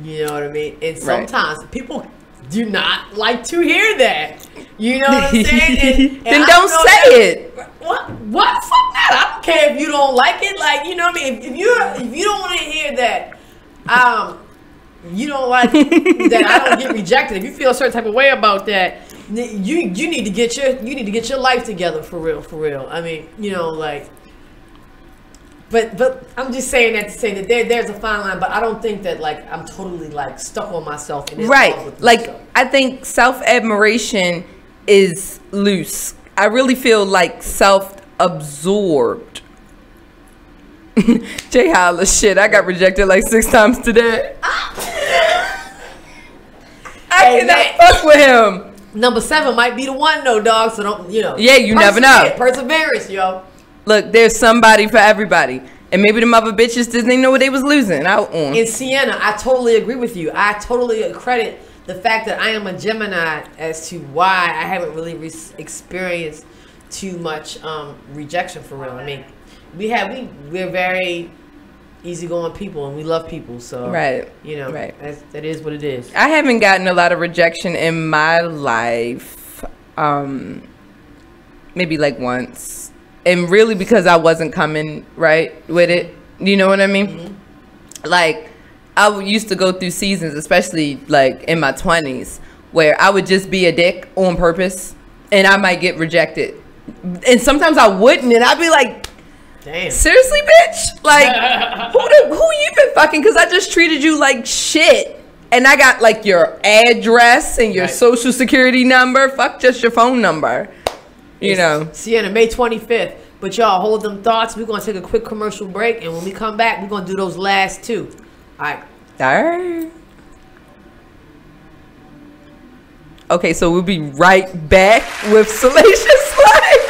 You know what I mean? And sometimes people do not like to hear that. You know what I'm saying? And then don't say it. What? Fuck that. I don't care if you don't like it. Like, you know what I mean? If you don't want to hear that, you don't like that I don't get rejected. If you feel a certain type of way about that, you need to get your life together for real. I mean, you know, like. But I'm just saying that to say that there's a fine line, but I don't think that, like, I'm totally, like, stuck on myself. And right. Like, I think self-admiration is loose. I really feel like self-absorbed. Jay Holla, shit, I got rejected like 6 times today. I cannot fuck with him. Number 7 might be the one, though, dog, so don't, you know. Yeah, you never know. Perseverance, yo. Look, there's somebody for everybody. And maybe the mother bitches didn't know what they was losing out on. In Sienna, I totally agree with you. I totally credit the fact that I am a Gemini as to why I haven't really experienced too much rejection for real. I mean, we're very easygoing people and we love people. So, right. You know, that is what it is. I haven't gotten a lot of rejection in my life. Maybe like once. And really because I wasn't coming right with it. You know what I mean? Mm-hmm. Like, I used to go through seasons, especially like in my 20s, where I would just be a dick on purpose and I might get rejected. And sometimes I wouldn't, and I'd be like, damn. Seriously, bitch? Like, who you been fucking? Because I just treated you like shit. And I got like your address and your social security number. Fuck just your phone number. You know. Sienna, May 25th. But y'all hold them thoughts. We're going to take a quick commercial break. And when we come back, we're going to do those last 2. All right. All right. Okay, so we'll be right back with Salacious Life.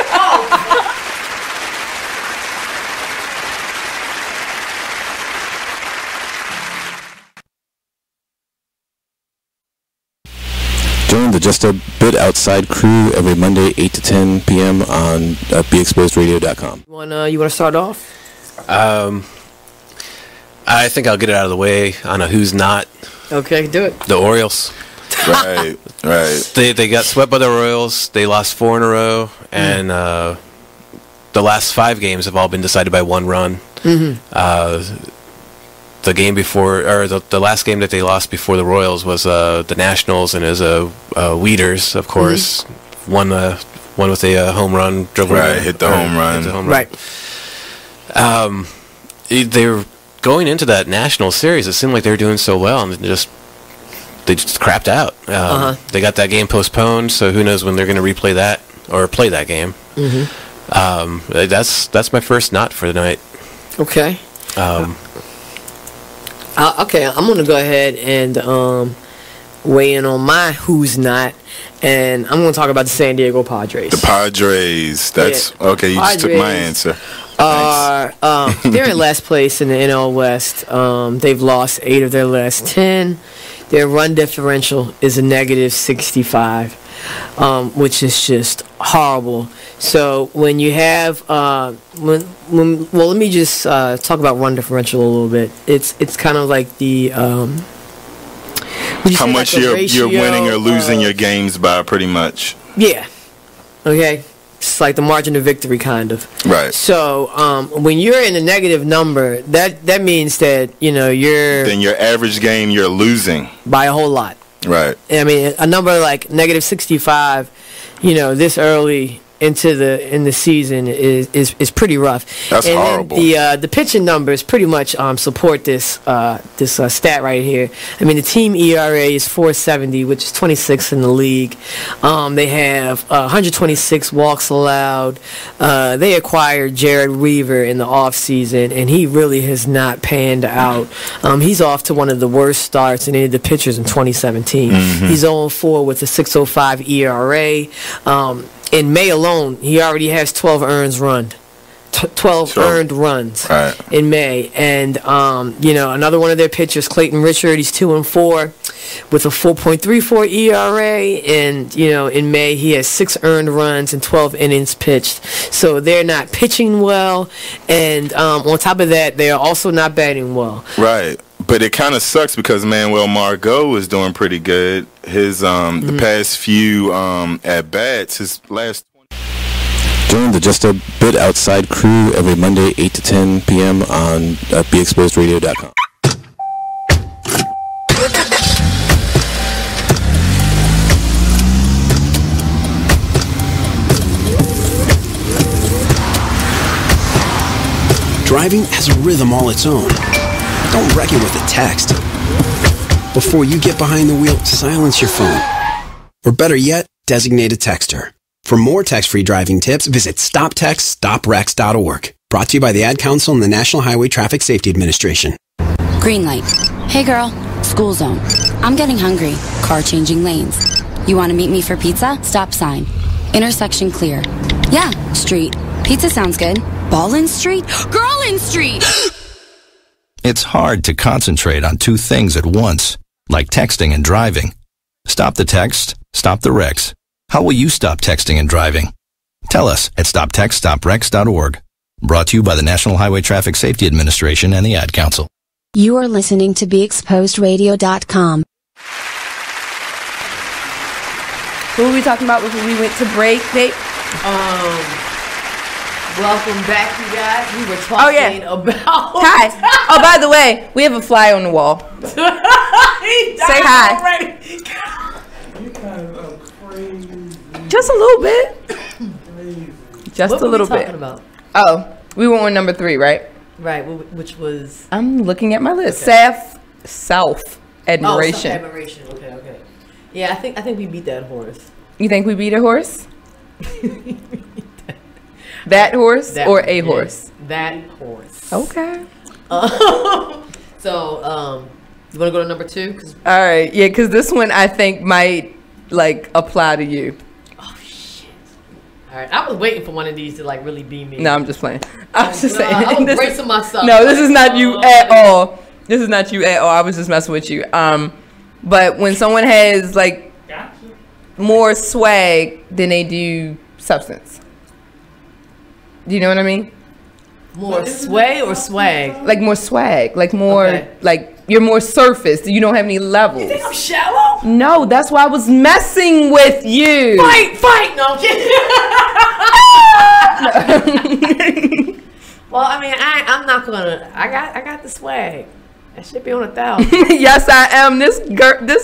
Join the Just a Bit Outside crew every Monday, 8 to 10 p.m. on BeExposedRadio.com. You want to start off? I think I'll get it out of the way on a who's not. Okay, do it. The Orioles. Right. They got swept by the Royals. They lost 4 in a row, and the last 5 games have all been decided by 1 run. Mm-hmm. The game before, or the last game that they lost before the Royals was the Nationals, and it was Weeders, of course, one with a home run, hit the home run. Right. They were going into that National series. It seemed like they were doing so well, and they just crapped out. They got that game postponed, so who knows when they're going to replay that or play that game. Mm-hmm. That's my first not for the night. Okay. Okay, I'm gonna go ahead and weigh in on my who's not, and I'm going to talk about the San Diego Padres. The Padres. That's okay. You just took my answer. They're in last place in the NL West. They've lost 8 of their last 10. Their run differential is a negative 65, which is just horrible. So when you have well, let me just talk about run differential a little bit. It's kind of like the how much you're winning or losing your games by, pretty much. Yeah. Okay. It's like the margin of victory, kind of. Right. So when you're in a negative number, that means that you're. Then your average game you're losing by a whole lot. Right. I mean, a number like negative 65, this early in the season is pretty rough. That's horrible. The pitching numbers pretty much support this stat right here. I mean, the team ERA is 4.70, which is 26th in the league. They have 126 walks allowed. They acquired Jared Weaver in the offseason, and he really has not panned out. He's off to one of the worst starts in any of the pitchers in 2017. Mm-hmm. He's 0-4 with a 6.05 ERA. In May alone, he already has 12 earned runs in May. And, another one of their pitchers, Clayton Richard, he's 2-4 with a 4.34 ERA. And, in May, he has 6 earned runs and 12 innings pitched. So they're not pitching well. And on top of that, they are also not batting well. Right. But it kind of sucks because Manuel Margot is doing pretty good. His the past few at bats, his last. Join the Just a Bit Outside crew every Monday 8 to 10 p.m. on BeExposedRadio.com. Driving has a rhythm all its own. Don't wreck it with a text. Before you get behind the wheel, silence your phone. Or better yet, designate a texter. For more text-free driving tips, visit StopTextStopWrecks.org. Brought to you by the Ad Council and the National Highway Traffic Safety Administration. Green light. Hey girl, school zone. I'm getting hungry. Car changing lanes. You want to meet me for pizza? Stop sign. Intersection clear. Yeah, street. Pizza sounds good. Ballin Street? Girlin Street! It's hard to concentrate on 2 things at once, like texting and driving. Stop the text, stop the wrecks. How will you stop texting and driving? Tell us at StopTextStopWrecks.org. Brought to you by the National Highway Traffic Safety Administration and the Ad Council. You are listening to BeExposedRadio.com. Who were we talking about before we went to break, Nate? Welcome back, you guys. We were talking about... Hi. Oh, by the way, we have a fly on the wall. Say hi. Just a little bit. Just what a little were we bit. Talking about? Oh, we were on number 3, right? Right, which was... I'm looking at my list. Okay. Self-admiration. Self-admiration. Okay. Yeah, I think we beat that horse. You think we beat a horse? That horse or a horse? That horse. Okay. So, you want to go to number 2? All right. Yeah, because this one I think might apply to you. Oh shit! All right, I was waiting for one of these to really be me. No, I'm just playing. I was just saying. I was bracing myself. No, this is not you at all. This is not you at all. I was just messing with you. But when someone has more swag than they do substance. Do you know what I mean? More sway or swag? Like more swag. Like more, you're more surface. You don't have any levels. You think I'm shallow? No, that's why I was messing with you. Fight! No, I'm kidding. Well, I mean, I'm not gonna. I got the swag. That should be on 1,000. Yes, I am. This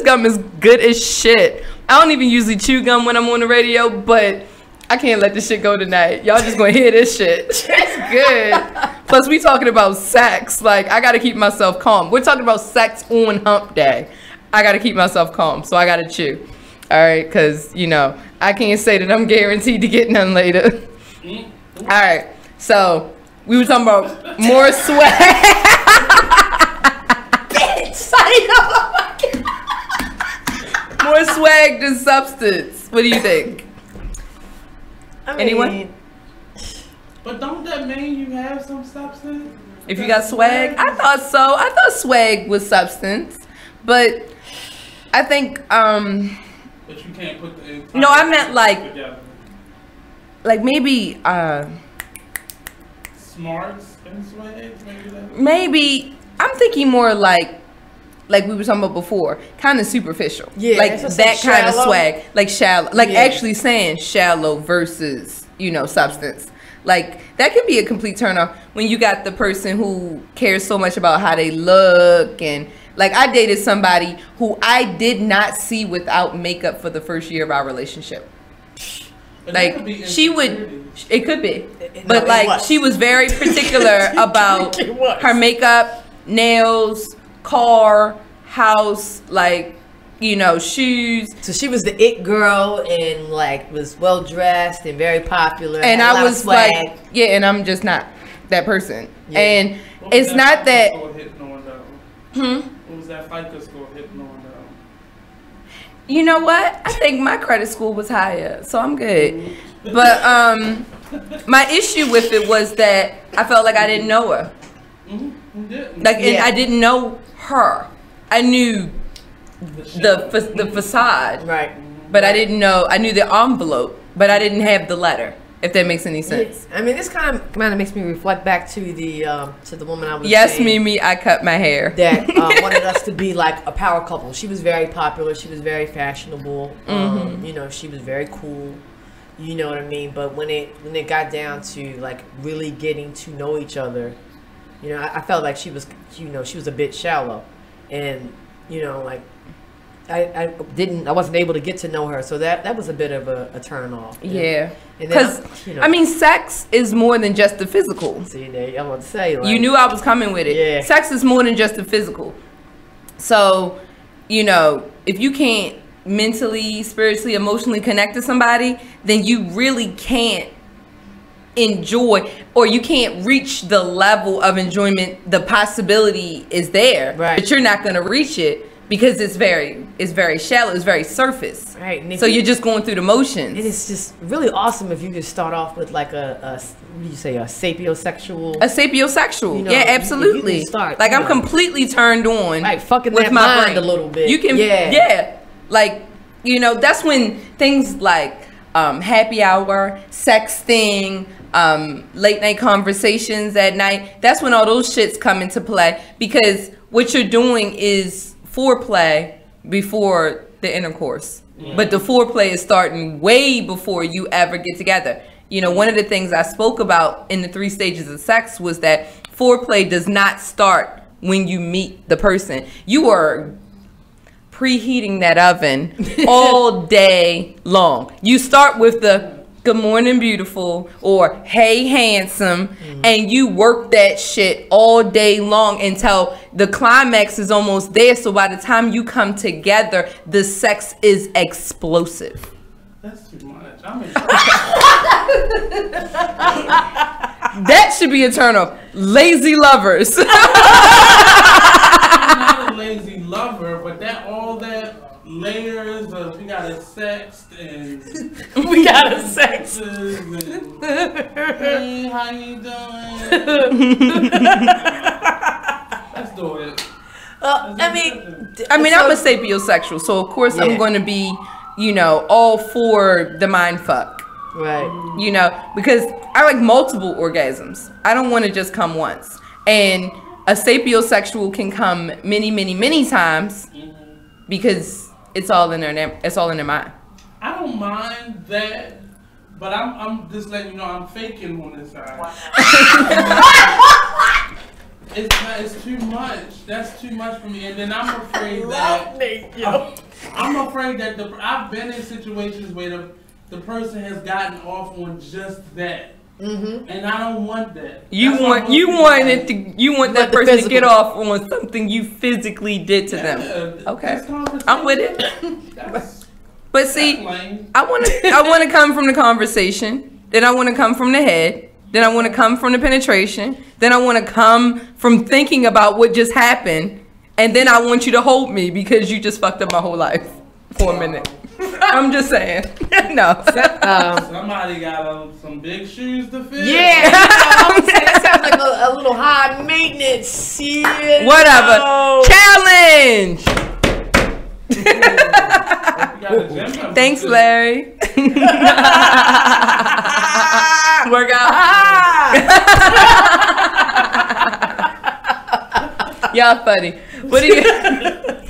gum is good as shit. I don't even usually chew gum when I'm on the radio, but I can't let this shit go tonight. Y'all just gonna hear this shit. It's good. Plus, we talking about sex. I gotta keep myself calm. We're talking about sex on hump day. I gotta keep myself calm, so I gotta chew. All right, because, I can't say that I'm guaranteed to get none later. All right, so we were talking about more swag. Bitch! swag than substance. What do you think? Anyone? But don't that mean you have some substance? If you got swag? I thought so. I thought swag was substance. But I think But you can't put the entire no, I meant together. like maybe Smarts and swag, maybe I'm thinking more like we were talking about before, kind of superficial. Yeah, like that's that kind of shallow. swag, like shallow, like Yeah. actually saying shallow versus substance. Like that can be a complete turn off when you got the person who cares so much about how they look. And like I dated somebody who I did not see without makeup for the first year of our relationship. Like she would, it could be, but it like was. she was very particular about her makeup, nails, car, house, like shoes. So she was the it girl and like was well dressed and very popular. And had a I lot of was swag. like, yeah, and I'm just not that person. Yeah. And it's not that. What was that FICO score hitting on though? You know what? I think my credit score was higher, so I'm good. But my issue with it was that I felt like I didn't know her. Like, and I didn't know her. I knew the facade, right? But I didn't know. I knew the envelope, but I didn't have the letter. If that makes any sense. I mean, this kind of makes me reflect back to the woman I was. Yes, saying Mimi, I cut my hair. That wanted us to be like a power couple. She was very popular. She was very fashionable. She was very cool. You know what I mean? But when it got down to like really getting to know each other, I felt like she was, she was a bit shallow, and like. I wasn't able to get to know her, so that was a bit of a turn off. Yeah, because I mean, sex is more than just the physical. See, there, I want to say, like, you knew I was coming with it. Yeah. Sex is more than just the physical. So, if you can't mentally, spiritually, emotionally connect to somebody, then you really can't enjoy, or you can't reach the level of enjoyment. The possibility is there, right? But you're not going to reach it. Because it's very shallow, it's very surface. Right. So you're just going through the motions. It is just really awesome if you could start off with like a what do you say, a sapiosexual? A sapiosexual. Yeah, absolutely. Start, like I'm completely turned on. Right, fucking with that my mind brain a little bit. You can, yeah. Like, that's when things like happy hour, sexting, late night conversations at night, that's when all those shits come into play, because what you're doing is foreplay before the intercourse. But the foreplay is starting way before you ever get together. One of the things I spoke about in the 3 stages of sex was that foreplay does not start when you meet the person. You are preheating that oven all day long. You start with the good morning beautiful or hey handsome, and you work that shit all day long until the climax is almost there. So by the time you come together, the sex is explosive. That's too much. That should be a turn off. Lazy lovers. I'm not a lazy lover, but all that layers of we gotta sext and we gotta sext. Hey, how you doing? Let's do it. I mean, I'm a sapiosexual, so of course I'm going to be, all for the mind fuck. Right. Because I like multiple orgasms. I don't want to just come once. And a sapiosexual can come many, many, many times because it's all in their mind. I don't mind that, but I'm just letting you know I'm faking on this side. It's too much. That's too much for me. And then I'm afraid that I'm afraid that I've been in situations where the person has gotten off on just that. And I don't want that. You want that person to get off on something you physically did to them. Okay, I'm with it. But see, I want to come from the conversation. Then I want to come from the head. Then I want to come from the penetration. Then I want to come from thinking about what just happened. And then I want you to hold me because you just fucked up my whole life for a minute. I'm just saying. No. Somebody got some big shoes to fill. Yeah, I'm saying that sounds like a little high maintenance. Whatever. Challenge. Thanks, Larry. Work out. Y'all funny.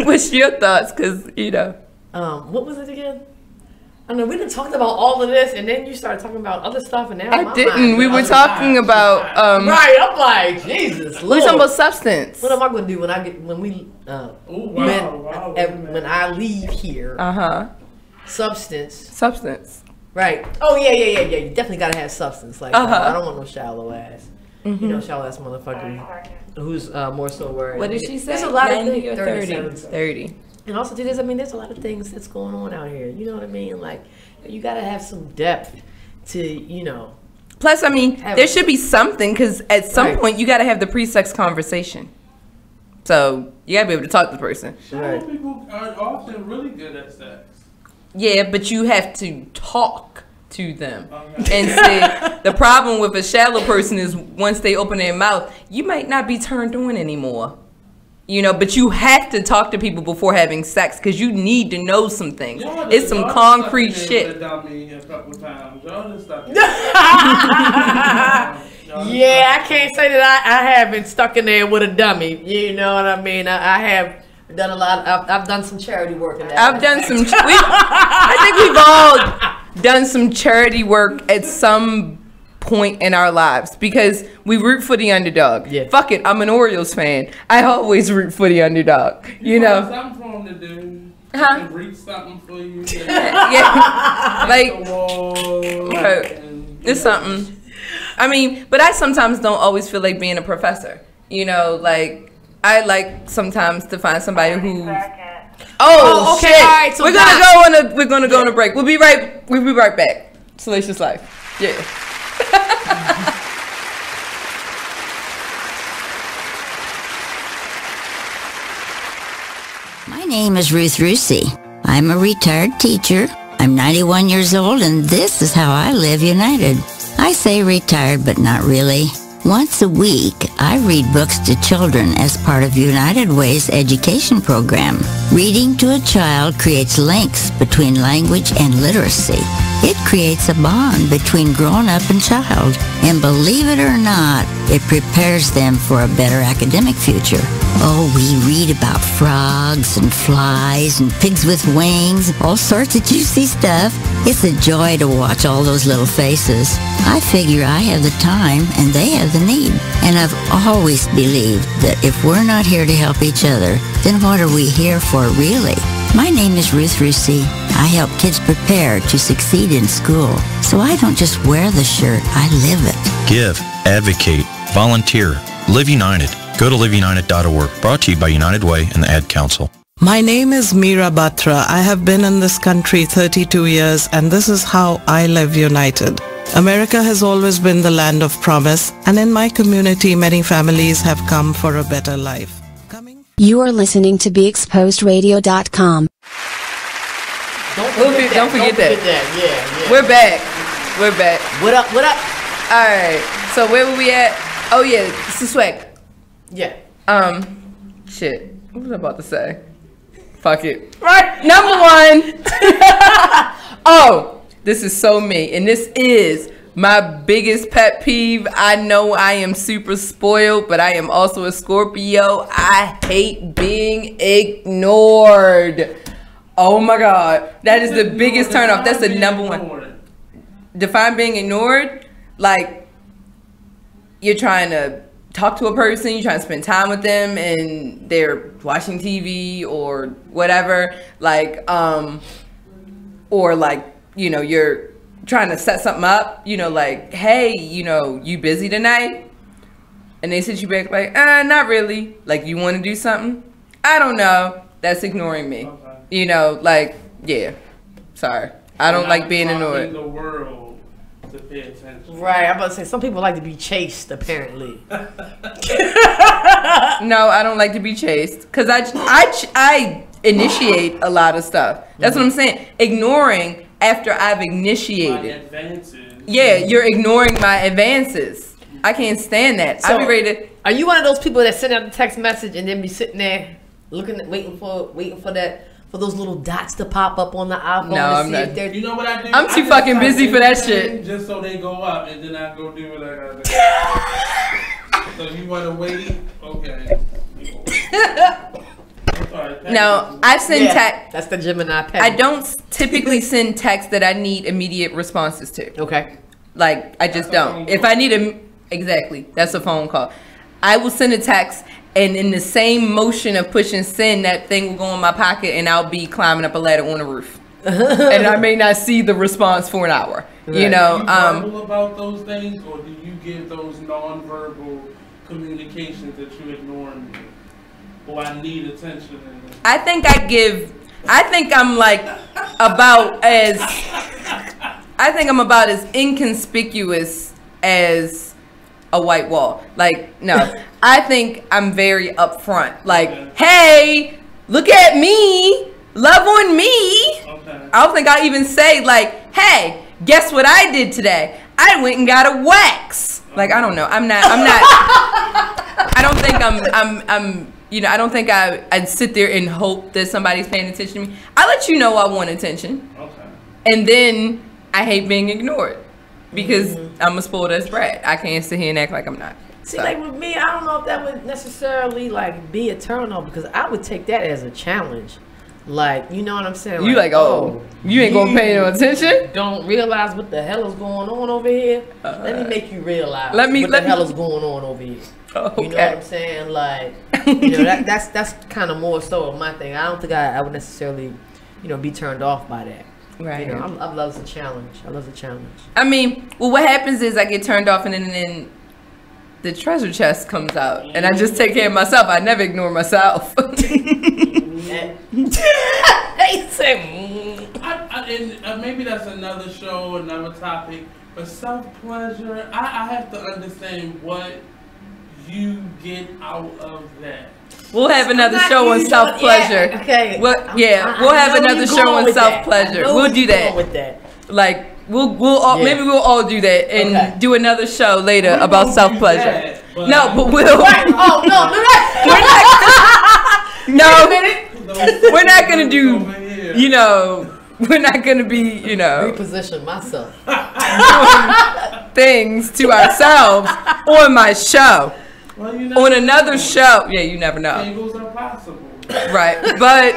What's your thoughts? Because, you know. What was it again? I know we done talked about all of this, and then you started talking about other stuff, and now I didn't. We were talking about right. I'm like, Jesus. We were talking about substance. What am I going to do when I leave here? Substance. Right. Oh yeah. You definitely got to have substance. Like I don't want no shallow ass. You know, shallow ass motherfucker who's more so worried. What did she say? There's a lot of 90 things. or 30. And also, there's a lot of things that's going on out here. You know what I mean? Like, you got to have some depth to, you know. Plus, I mean, there should be something, because at some point, you got to have the pre-sex conversation. So, you got to be able to talk to the person. Shallow people are often really good at sex. Yeah, but you have to talk to them. Okay. And see, the problem with a shallow person is once they open their mouth, you might not be turned on anymore. You know, but you have to talk to people before having sex because you need to know some things. It's some concrete shit. Yeah, I can't say that I haven't stuck in there with a dummy. You know what I mean? I have done a lot. I've done some charity work in that. I've done some. I think we've all done some charity work at some point in our lives because we root for the underdog. Yeah. Fuck it, I'm an Orioles fan. I always root for the underdog. You know. Something for him to do. Reach something for you. Yeah. Like it's something. I mean, but I sometimes don't always feel like being a professor. You know, like I like sometimes to find somebody who. Oh, okay. Shit! All right, so we're gonna go on a break. We'll be right back. Salacious Life. Yeah. My name is Ruth Rusi. I'm a retired teacher. I'm 91 years old, and this is how I live united. I say retired, but not really. Once a week, I read books to children as part of United Way's education program. Reading to a child creates links between language and literacy. It creates a bond between grown-up and child. And believe it or not, it prepares them for a better academic future. Oh, we read about frogs and flies and pigs with wings, all sorts of juicy stuff. It's a joy to watch all those little faces. I figure I have the time and they have the need. And I've always believed that if we're not here to help each other, then what are we here for really? My name is Ruth Rusi. I help kids prepare to succeed in school. So I don't just wear the shirt, I live it. Give, advocate, volunteer, live united. Go to liveunited.org. Brought to you by United Way and the Ad Council. My name is Meera Batra. I have been in this country 32 years, and this is how I live united. America has always been the land of promise, and in my community, many families have come for a better life. You are listening to BeExposedRadio.com. Don't forget that. Yeah. We're back. What up? All right. So where were we at? Oh yeah, it's the swag. Yeah. Shit. What was I about to say? Fuck it. Right. Number one. Oh, this is so me, and this is my biggest pet peeve. I know I am super spoiled, but I am also a Scorpio. I hate being ignored. Oh my God. That is the biggest turnoff. That's the number one. Define being ignored. Like, you're trying to talk to a person, you're trying to spend time with them, and they're watching TV or whatever. Like, or like, you know, you're trying to set something up, you know, like, hey, you know, you busy tonight? And they sit you back like, not really. Like, you want to do something? I don't know. That's ignoring me. Okay. You know, like, yeah. Sorry. I don't like being ignored. The world to pay attention. Right, I'm about to say, some people like to be chased, apparently. No, I don't like to be chased. Because I initiate a lot of stuff. That's what I'm saying. Ignoring after I've initiated. Yeah, you're ignoring my advances. I can't stand that. So, I'll be ready to. Are you one of those people that send out the text message and then be sitting there waiting for those little dots to pop up on the iPhone? No, I'm not. You know what I do? I'm too fucking busy for that shit. Just so they go up, and then I go do what I gotta do. So you wanna wait? Okay. No, I send text. That's the Gemini pet. I don't typically send texts that I need immediate responses to. Okay. Like, I just don't. If I need exactly, that's a phone call. I will send a text, and in the same motion of pushing send, that thing will go in my pocket, and I'll be climbing up a ladder on the roof. And I may not see the response for an hour. Right. You know, Are you verbal about those things, or do you give those nonverbal communications that you ignore me? Or I need attention. I think I'm like about as inconspicuous as a white wall. Like, no. I think I'm very upfront. Like, hey, look at me. Love on me. Okay. I don't think I even say like, hey, guess what I did today? I went and got a wax. Like, I don't know. I'm not I don't think I'm you know, I don't think I'd sit there and hope that somebody's paying attention to me. I let you know I want attention. Okay. And then I hate being ignored because I'm a spoiled ass brat. I can't sit here and act like I'm not. See, like with me, I don't know if that would necessarily like be a turn off because I would take that as a challenge. Like, you know what I'm saying? You like, oh, you ain't gonna pay no attention? Don't realize what the hell is going on over here? Let me make you realize what the hell is going on over here. Okay. You know what I'm saying? Like, you know, that's kind of more so of my thing. I don't think I would necessarily, you know, be turned off by that. Right. You know, I love the challenge. I love the challenge. I mean, well, what happens is I get turned off and then the treasure chest comes out and I just take care of myself. I never ignore myself. And maybe that's another show, another topic. But self-pleasure, I have to understand what you get out of that. We'll have another show on self-pleasure. Yeah, okay. We'll have another show on self-pleasure. We'll do that. Like maybe we'll all do that and do another show later about self-pleasure. No, but we'll. Oh no, we're not gonna do. You know, we're not gonna be. You know, reposition myself. Doing things to ourselves on my show. Well, on another show, yeah, you never know. Tables are possible. Right, but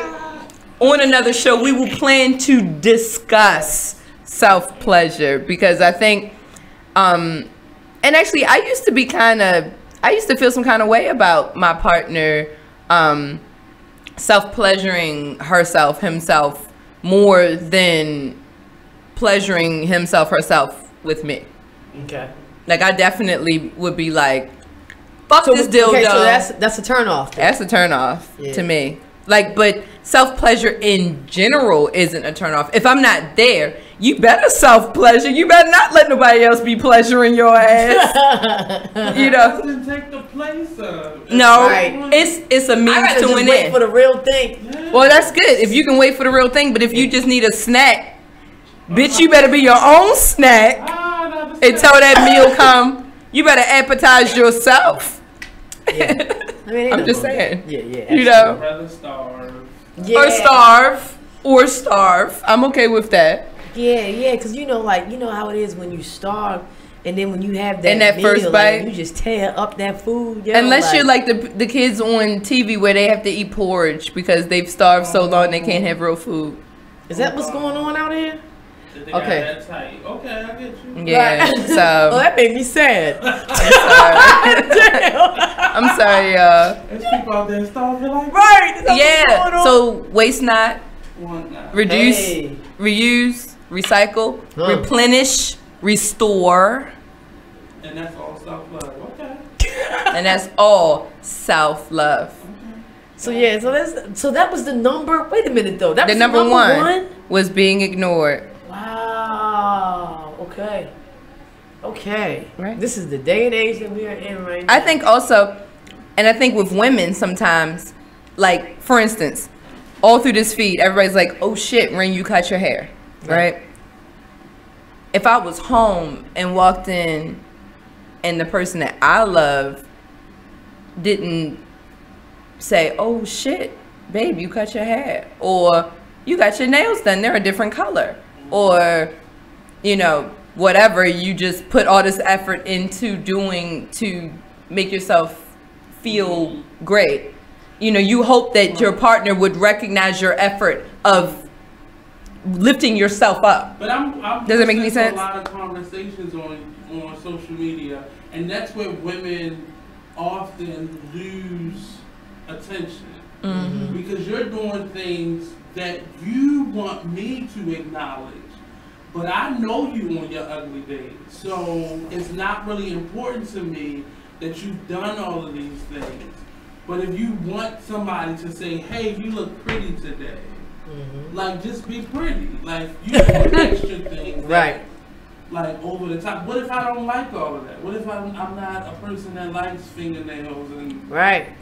on another show, we will plan to discuss self-pleasure because I think, and actually, I used to feel some kind of way about my partner self-pleasuring himself more than pleasuring herself with me. Okay. Like, I definitely would be like, fuck this dildo. Okay, so that's a turn off. That's a turn off to me. Like, but self-pleasure in general isn't a turn off. If I'm not there, you better self-pleasure. You better not let nobody else be pleasuring your ass. You know. Doesn't take the place of. No, it's a means to an end. Wait for the real thing. Well, that's good if you can wait for the real thing. But if you just need a snack, bitch, you better be your own snack until that meal come. You better appetize yourself. Yeah. I mean, I'm just saying. Yeah. You know. Rather starve. Yeah. Or starve. I'm okay with that. Yeah, because you know how it is when you starve, and then when you have that meal, first bite, you just tear up that food. Unless you're like the kids on TV where they have to eat porridge because they've starved so long they can't have real food. Is that what's going on out here? Okay. Okay, I get you. Yeah. Right. So. Well, that made me sad. I'm sorry, y'all. There's people out there starving like right. Yeah. So waste not, reduce, Hey. reuse, recycle, replenish, restore. And that's all self-love. Okay. And that's all self-love. So yeah, so that was the number. Wait a minute though. That The was number the one was being ignored. Wow. Okay. Right. This is the day and age that we are in right now. I think also, and I think with women sometimes, like for instance, all through this feed, everybody's like, oh shit, Ren, you cut your hair, right? If I was home and walked in and the person that I love didn't say, oh shit, babe, you cut your hair, or you got your nails done, they're a different color, or, you know, whatever you just put all this effort into doing to make yourself feel great. You know, you hope that your partner would recognize your effort of lifting yourself up. But I'm does that make any sense? A lot of conversations on social media, and that's where women often lose attention. Because you're doing things that you want me to acknowledge, but I know you on your ugly days, so it's not really important to me that you've done all of these things. But if you want somebody to say, hey, you look pretty today, like, just be pretty. Like, you do extra things. Right. Like, over the top. What if I don't like all of that? What if I'm not a person that likes fingernails and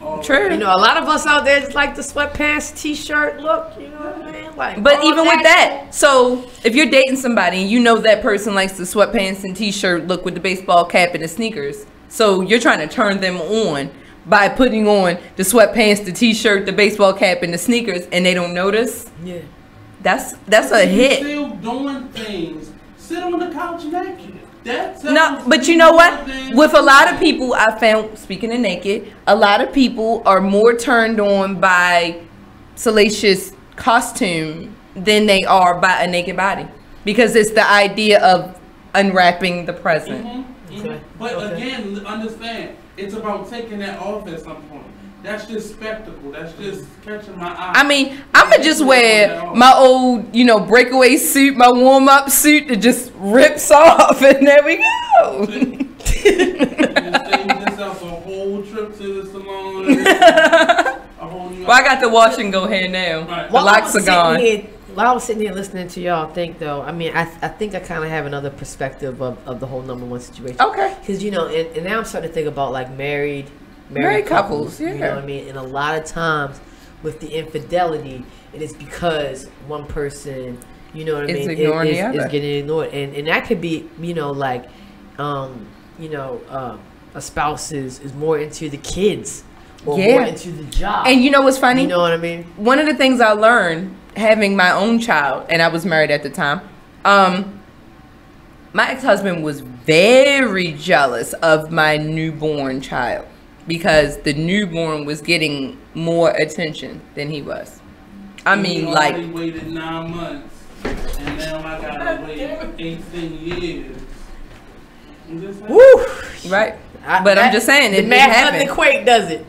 all True. that? You know, a lot of us out there just like the sweatpants, t-shirt look, you know what I mean? Like, but even with that, so if you're dating somebody and you know that person likes the sweatpants and t-shirt look with the baseball cap and the sneakers, so you're trying to turn them on by putting on the sweatpants, the t-shirt, the baseball cap, and the sneakers, and they don't notice. Yeah, that's a hit. Still doing things. Sit on the couch naked. No, but you know what? With a lot of people, I found, speaking of naked, a lot of people are more turned on by Salacious costume than they are by a naked body, because it's the idea of unwrapping the present. But again, understand, it's about taking that off at some point. That's just spectacle. That's just catching my eye. I mean, I'ma just wear my old, you know, breakaway suit, my warm-up suit that just rips off, and there we go. Save yourself a whole trip to the salon. Well, I got the wash and go hair now. Right. The locks are gone. While I was sitting here listening to y'all think, though, I mean, I think I kind of have another perspective of the whole number one situation. Okay. Because, you know, and now I'm starting to think about, like, married couples, yeah. You know what I mean? And a lot of times with the infidelity, it is because one person, you know what I mean, is getting ignored. And that could be, you know, like, a spouse is more into the kids or more into the job. And you know what's funny? You know what I mean? One of the things I learned having my own child, and I was married at the time, my ex-husband was very jealous of my newborn child, because the newborn was getting more attention than he was. I mean, like, I waited 9 months, and now I gotta wait 18 years. Woo! Right. But I'm just saying, it happens. The quake does it.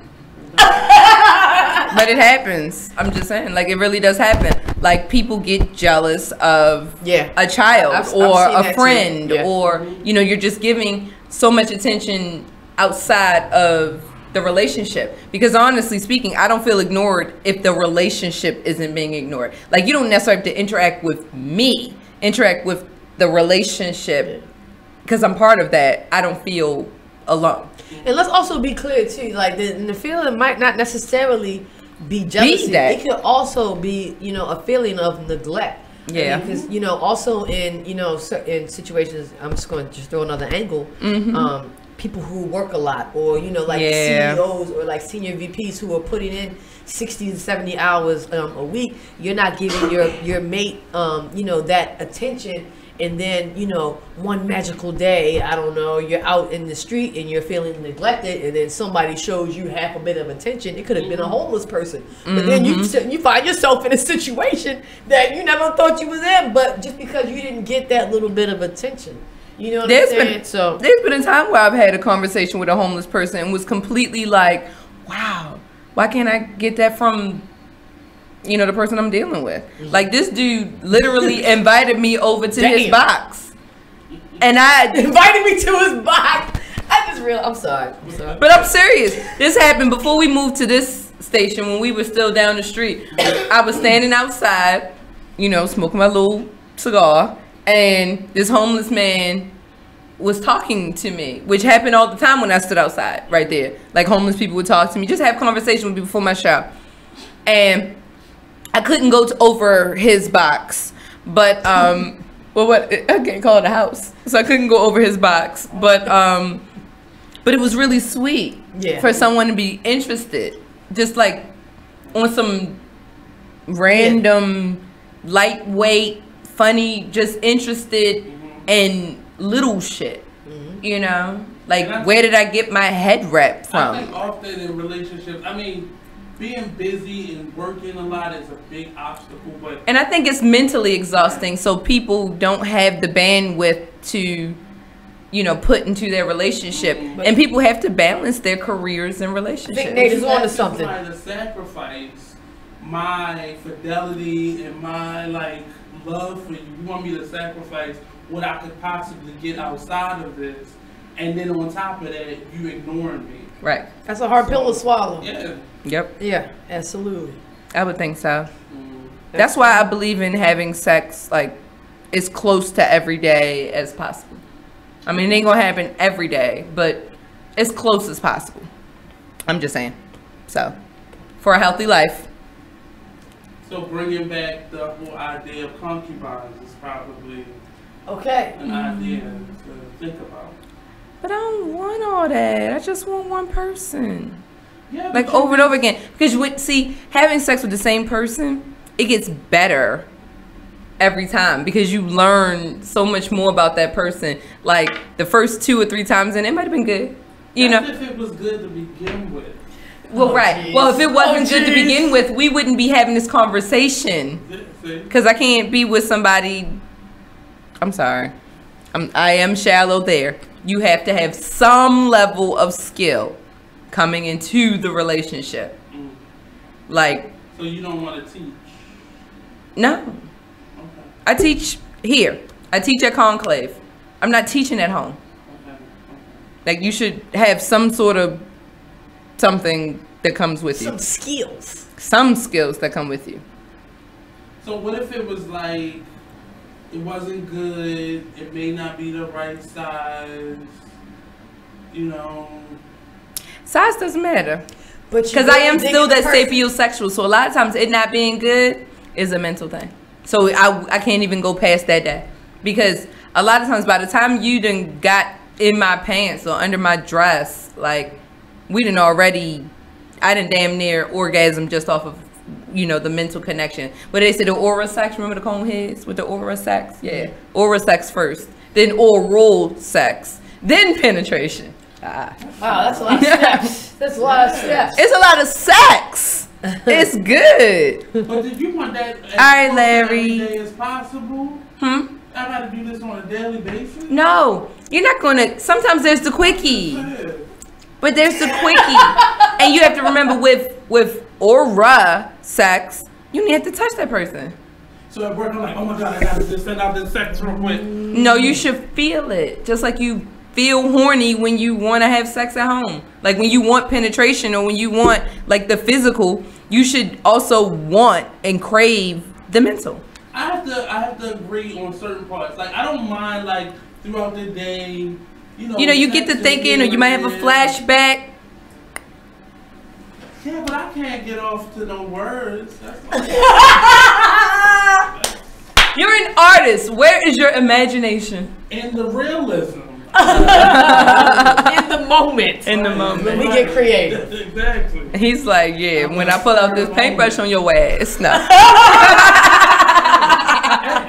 But it happens. I'm just saying, like, it really does happen. Like, people get jealous of a child or a friend, or, you know, you're just giving so much attention outside of the relationship. Because honestly speaking, I don't feel ignored if the relationship isn't being ignored. Like, you don't necessarily have to interact with me, interact with the relationship, because I'm part of that. I don't feel alone. And let's also be clear too, like the feeling might not necessarily be jealousy. It could also be, you know, a feeling of neglect. Yeah. Because, you know, also in, you know, in situations, I'm just going to just throw another angle. People who work a lot, or, you know, like CEOs or like senior VPs who are putting in 60 to 70 hours a week, you're not giving your mate, you know, that attention. And then, you know, one magical day, I don't know, you're out in the street and you're feeling neglected, and then somebody shows you half a bit of attention. It could have been a homeless person. But then you find yourself in a situation that you never thought you was in, but just because you didn't get that little bit of attention. You know what I'm saying? There's been a time where I've had a conversation with a homeless person and was completely like, wow, why can't I get that from, you know, the person I'm dealing with? Like, this dude literally invited me over to his box, and I invited me to his box. I'm sorry. But I'm serious. This happened before we moved to this station, when we were still down the street. I was standing outside, you know, smoking my little cigar, and this homeless man was talking to me, which happened all the time when I stood outside right there. Like, homeless people would talk to me, just have conversation with me before my show. And I couldn't go over his box, but well, what I can't call it a house, so I couldn't go over his box, but it was really sweet for someone to be interested, just like on some random, lightweight, funny, just interested in little shit, you know, like where did I get my head wrap from? I think often in relationships, I mean, being busy and working a lot is a big obstacle, but And I think it's mentally exhausting, so people don't have the bandwidth to, you know, put into their relationship, and people have to balance their careers and relationships. I think Nate is on to something. I'm trying to sacrifice my fidelity and my like love for you. You want me to sacrifice what I could possibly get outside of this, and then on top of that, you ignoring me. Right. That's a hard pill to swallow. Yeah. Yep. Yeah, absolutely. I would think so. That's why I believe in having sex like as close to every day as possible. I mean, it ain't gonna happen every day, but as close as possible. I'm just saying. So, for a healthy life. So bringing back the whole idea of concubines is probably an idea to think about. But I don't want all that. I just want one person. Yeah, like over and over again. Because having sex with the same person, it gets better every time because you learn so much more about that person. Like the first 2 or 3 times, and it might have been good. You know, if it was good to begin with. Well, right. Geez. Well, if it wasn't good to begin with, we wouldn't be having this conversation. Because I can't be with somebody. I'm sorry. I am shallow there. You have to have some level of skill coming into the relationship. Like. So you don't want to teach? No. Okay. I teach here. I teach at Conclave. I'm not teaching at home. Okay. Like you should have some sort of something that comes with you. Some skills. Some skills that come with you. So what if it was like, it wasn't good, it may not be the right size, you know? Size doesn't matter. But because I am still that sapiosexual, so a lot of times it not being good is a mental thing. So I can't even go past that day. Because a lot of times by the time you done got in my pants or under my dress, like we done already, I done damn near orgasm just off of, you know, the mental connection. But they say the oral sex, remember the cone heads with the oral sex? Yeah. Oral sex first, then oral sex, then penetration. Wow, that's a lot of steps. That's a lot of steps. It's a lot of sex. It's good. But did you want that as right, Larry. every day as possible? I gotta do this on a daily basis? No, you're not gonna. Sometimes there's the quickie. But there's the quickie. And you have to remember with aura sex, you don't have to touch that person. So at work, I'm like, oh my God, I gotta just send out this sex real quick. No, you should feel it. Just like you feel horny when you want to have sex at home. Like when you want penetration or when you want like the physical, you should also want and crave the mental. I have to agree on certain parts. Like I don't mind like throughout the day, you know, you get to thinking or you might have a flashback. Yeah, but I can't get off to no words. You're an artist. Where is your imagination? In the realism. In the moment. In the moment. When we get creative. Exactly. He's like, yeah, when I pull out this paintbrush on your ass, no.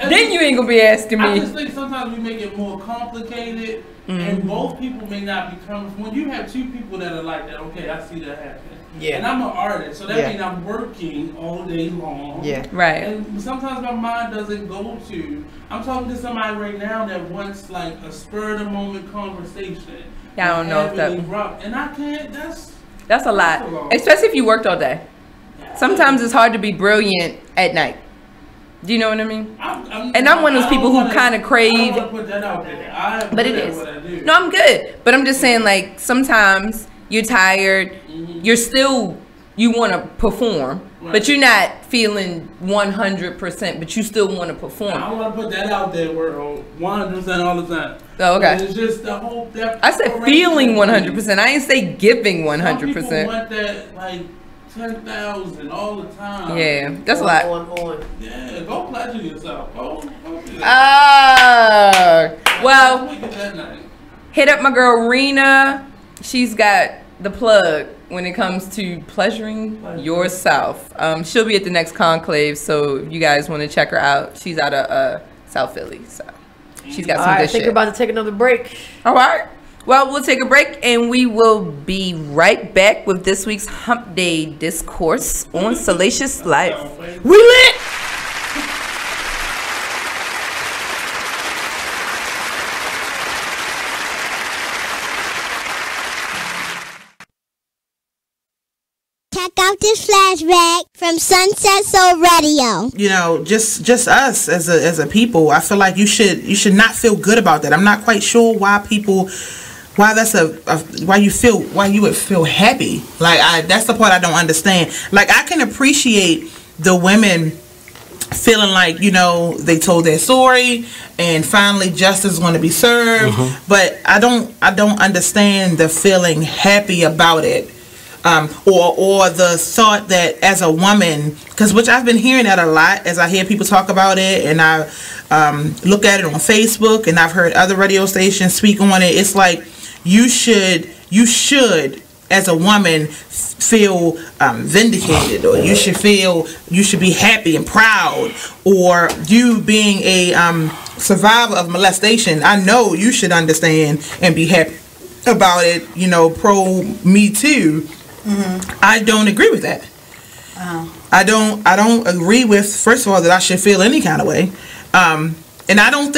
Then you ain't gonna be asking me. I just think sometimes we make it more complicated, and both people may not be comfortable. When you have two people that are like that, okay, I see that happen. Yeah. And I'm an artist, so that means I'm working all day long. Yeah. Right. And sometimes my mind doesn't go to. I'm talking to somebody right now that wants like a spur of the moment conversation. Yeah, I don't know if that. And I can't. That's a lot, especially if you worked all day. Sometimes it's hard to be brilliant at night. Do you know what I mean? I'm one of those people who kind of crave. I don't want to put that out there. But it is. No, I'm good. But I'm just saying, like, sometimes you're tired. You're still, you want to perform. Right. But you're not feeling 100%, but you still want to perform. I want to put that out there, where 100% all the time. Oh, okay. But it's just the whole. I said feeling 100%. I didn't say giving 100%. Some people want that, like, 10,000 all the time. Yeah, that's a lot. Yeah, go pleasure yourself. Go Well, hit up my girl Rena. She's got the plug when it comes to pleasuring yourself. She'll be at the next conclave, so if you guys want to check her out, she's out of South Philly, so she's got some good shit. I think we're about to take another break. All right. Well, we'll take a break and we will be right back with this week's Hump Day Discourse on Salacious Life. We lit! Check out this flashback from Sunset Soul Radio. You know, just us as a people, I feel like you should not feel good about that. I'm not quite sure why that's why you would feel happy. Like that's the part I don't understand. Like I can appreciate the women feeling like, you know, they told their story and finally justice is going to be served, but I don't understand the feeling happy about it. Or the thought that as a woman, because which I've been hearing that a lot as I hear people talk about it, and I look at it on Facebook, and I've heard other radio stations speak on it. It's like you should as a woman feel vindicated, or you should be happy and proud, or you being a survivor of molestation. I know you should understand and be happy about it. You know, pro Me Too. I don't agree with that. I don't agree with, first of all, that I should feel any kind of way, and I don't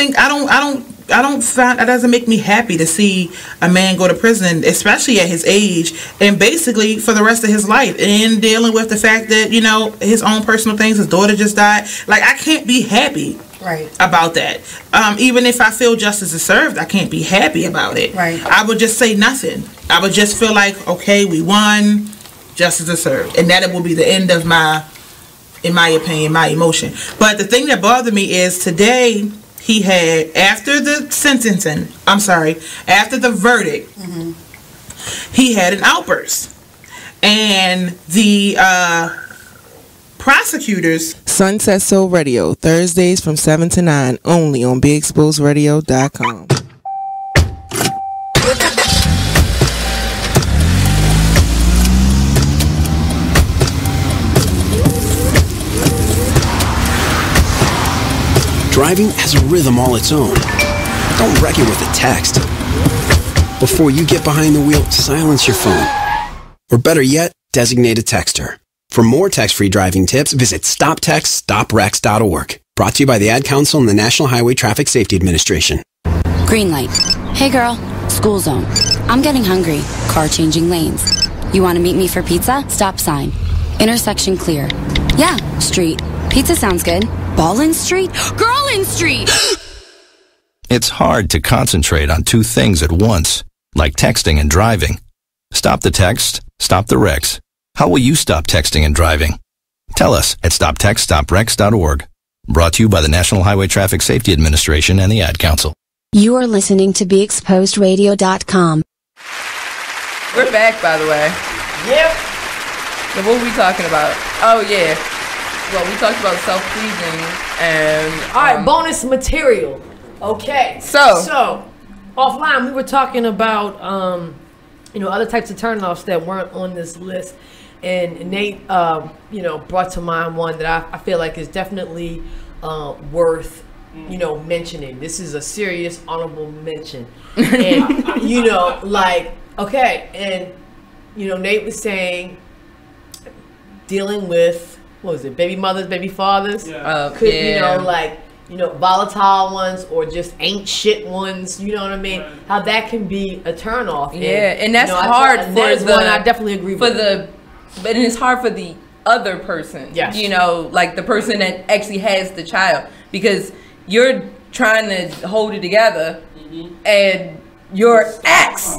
find that doesn't make me happy to see a man go to prison, especially at his age, and basically for the rest of his life, and dealing with the fact that, you know, his own personal things, his daughter just died. Like, I can't be happy about that. Even if I feel justice is served, I can't be happy about it. I would just say nothing. I would just feel like, okay, we won, justice is served, and that it will be the end of in my opinion, my emotion. But the thing that bothered me is today he had, after the verdict, he had an outburst, and the prosecutors. Sunset Soul Radio, Thursdays from 7 to 9, only on BeExposedRadio.com. Driving has a rhythm all its own. Don't wreck it with a text. Before you get behind the wheel, silence your phone. Or better yet, designate a texter. For more text-free driving tips, visit stoptextstoprex.org. Brought to you by the Ad Council and the National Highway Traffic Safety Administration. Green light. Hey girl, school zone. I'm getting hungry. Car changing lanes. You want to meet me for pizza? Stop sign. Intersection clear. Yeah, street. Pizza sounds good. Ballin' Street? Girlin' Street! It's hard to concentrate on two things at once, like texting and driving. Stop the text, stop the wrecks. How will you stop texting and driving? Tell us at stoptextstoprex.org. Brought to you by the National Highway Traffic Safety Administration and the Ad Council. You are listening to BeExposedRadio.com. We're back, by the way. Yep. So what were we talking about? Oh, yeah. Well, we talked about self-pleasing and... All right, bonus material. Okay. So, offline, we were talking about, other types of turnoffs that weren't on this list. And Nate, brought to mind one that I feel like is definitely worth, mentioning. This is a serious honorable mention. And, okay. And, Nate was saying, dealing with, what was it, baby mothers, baby fathers? Volatile ones or just ain't shit ones, you know what I mean? Right. How that can be a turnoff. Yeah, and that's hard for one I definitely agree with. But it's hard for the other person. Yes. Like the person that actually has the child. Because you're trying to hold it together and your ex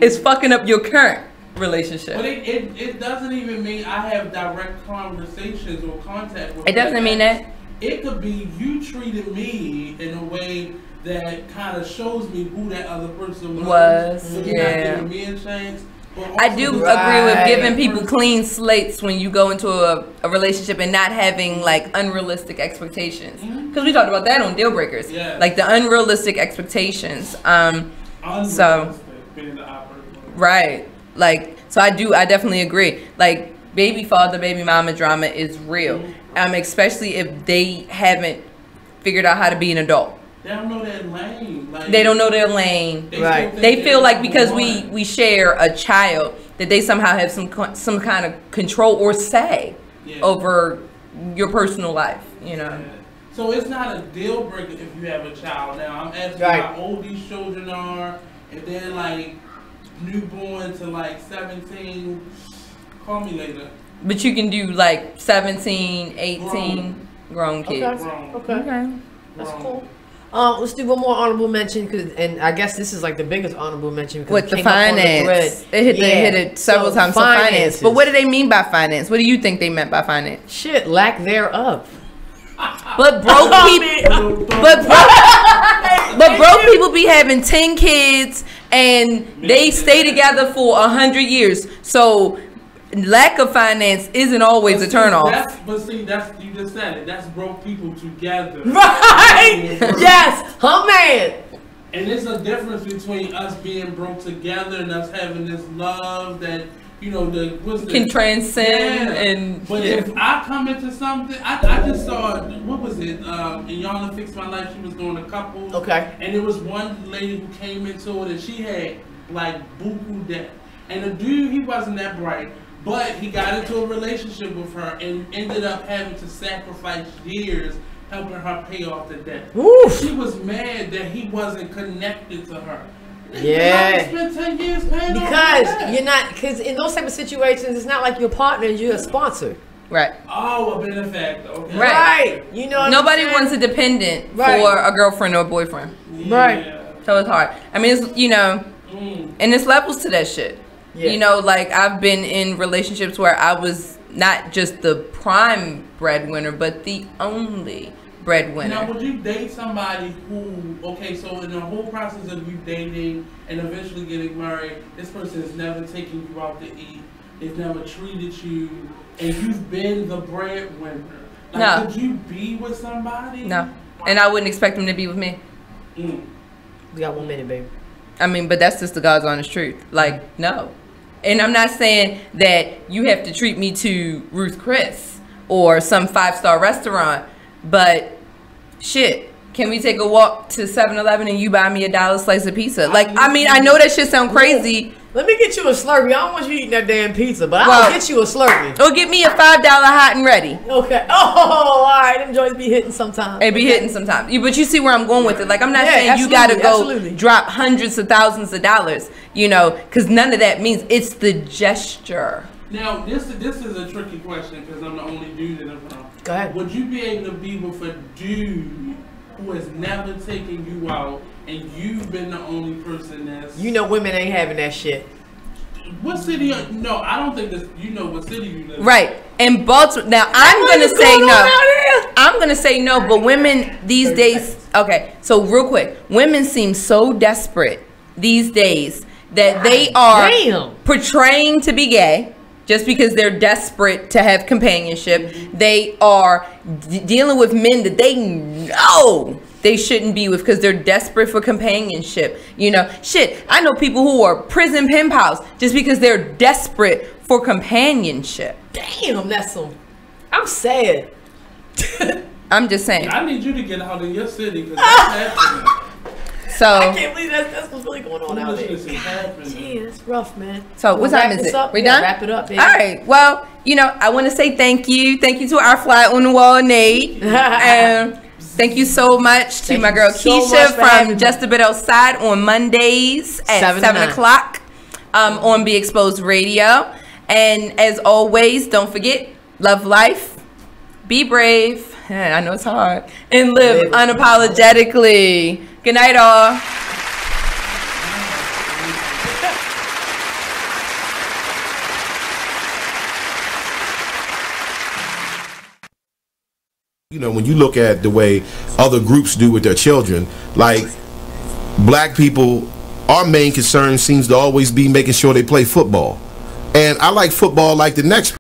is fucking up your current relationship. But it doesn't even mean I have direct conversations or contact with it. Doesn't mean that. It could be you treated me in a way that kind of shows me who that other person was. Yeah. Not giving me a chance. I do agree with giving people clean slates when you go into a relationship and not having like unrealistic expectations. Because we talked about that on Deal Breakers. Like the unrealistic expectations. Right. Like, so I definitely agree. Like, baby father, baby mama drama is real. Especially if they haven't figured out how to be an adult. They don't know their lane. Like, they don't know their lane. Right. They feel like because we share a child that they somehow have some kind of control or say over your personal life. You know. So it's not a deal breaker if you have a child. Now I'm asking how old these children are. If they're like newborn to like 17, call me later. But you can do like 17, 18 grown kids. Okay. That's cool. Let's do one more honorable mention, and I guess this is like the biggest honorable mention. With the finance, it hit it several times. So finance, but what do they mean by finance? What do you think they meant by finance? Shit, lack thereof. But broke people, but broke people be having 10 kids and they stay together for 100 years. So lack of finance isn't always a turnoff. That's you just said it. That's broke people together. Right? Yes, man. And there's a difference between us being broke together and us having this love that can transcend. But if I come into something, I just saw, what was it? In Y'all to Fix My Life, she was doing a couple. Okay. And there was one lady who came into it and she had like buku debt. And the dude, he wasn't that bright. But he got into a relationship with her and ended up having to sacrifice years helping her pay off the debt. Oof. She was mad that he wasn't connected to her. Yeah. Spent 10 years paying because you're not, because in those type of situations, it's not like your partner, you're a sponsor. Right. Oh, a benefactor. Okay. Right. You know what nobody wants a dependent for a girlfriend or a boyfriend. Yeah. Right. So it's hard. I mean, it's, and there's levels to that shit. Yeah. Like I've been in relationships where I was not just the prime breadwinner, but the only breadwinner. Now, would you date somebody who, so in the whole process of you dating and eventually getting married, this person has never taken you out to eat, they've never treated you, and you've been the breadwinner? Like, no. Could you be with somebody? No. And I wouldn't expect them to be with me. We got 1 minute, baby. I mean, but that's just the God's honest truth. Like, no. And I'm not saying that you have to treat me to Ruth Chris or some 5-star restaurant, but shit, can we take a walk to 7-Eleven and you buy me a $1 slice of pizza? Like, I mean, I know that shit sound crazy. Let me get you a Slurpee. I don't want you eating that damn pizza, but I'll get you a Slurpee. Or get me a $5 hot and ready. Okay. Oh, all right. Them joints be hitting sometimes. They be hitting sometimes. But you see where I'm going with it. Like, I'm not saying you gotta go drop hundreds of thousands of dollars, because none of that means it's the gesture. Now, this is a tricky question because I'm the only dude in the room. Go ahead. Would you be able to be with a dude who has never taken you out and you've been the only person that's... women ain't having that shit. What city? No, I don't think this. You know what city you live in. Right. In Baltimore. Now, I'm going to say no. I'm going to say no, but women these days... Okay, so real quick. Women seem so desperate these days that they are portraying to be gay just because they're desperate to have companionship. They are dealing with men that they know they shouldn't be with because they're desperate for companionship. Shit, I know people who are prison pen pals just because they're desperate for companionship. Damn, that's some... I'm sad. I'm just saying. I need you to get out of your city because that's happening. So I can't believe that's what's really going on out there. Gee, that's rough, man. So what time is it? We done? Wrap it up, baby. All right. Well, I want to say thank you. Thank you to our fly on the wall, Nate. Thank you so much to my girl Keisha from Just a Bit Outside on Mondays at 7 o'clock on Be Exposed Radio. And as always, don't forget, love life, be brave. I know it's hard. And live unapologetically. Good night, all. When you look at the way other groups do with their children, like black people our main concern seems to always be making sure they play football. And I like football like the next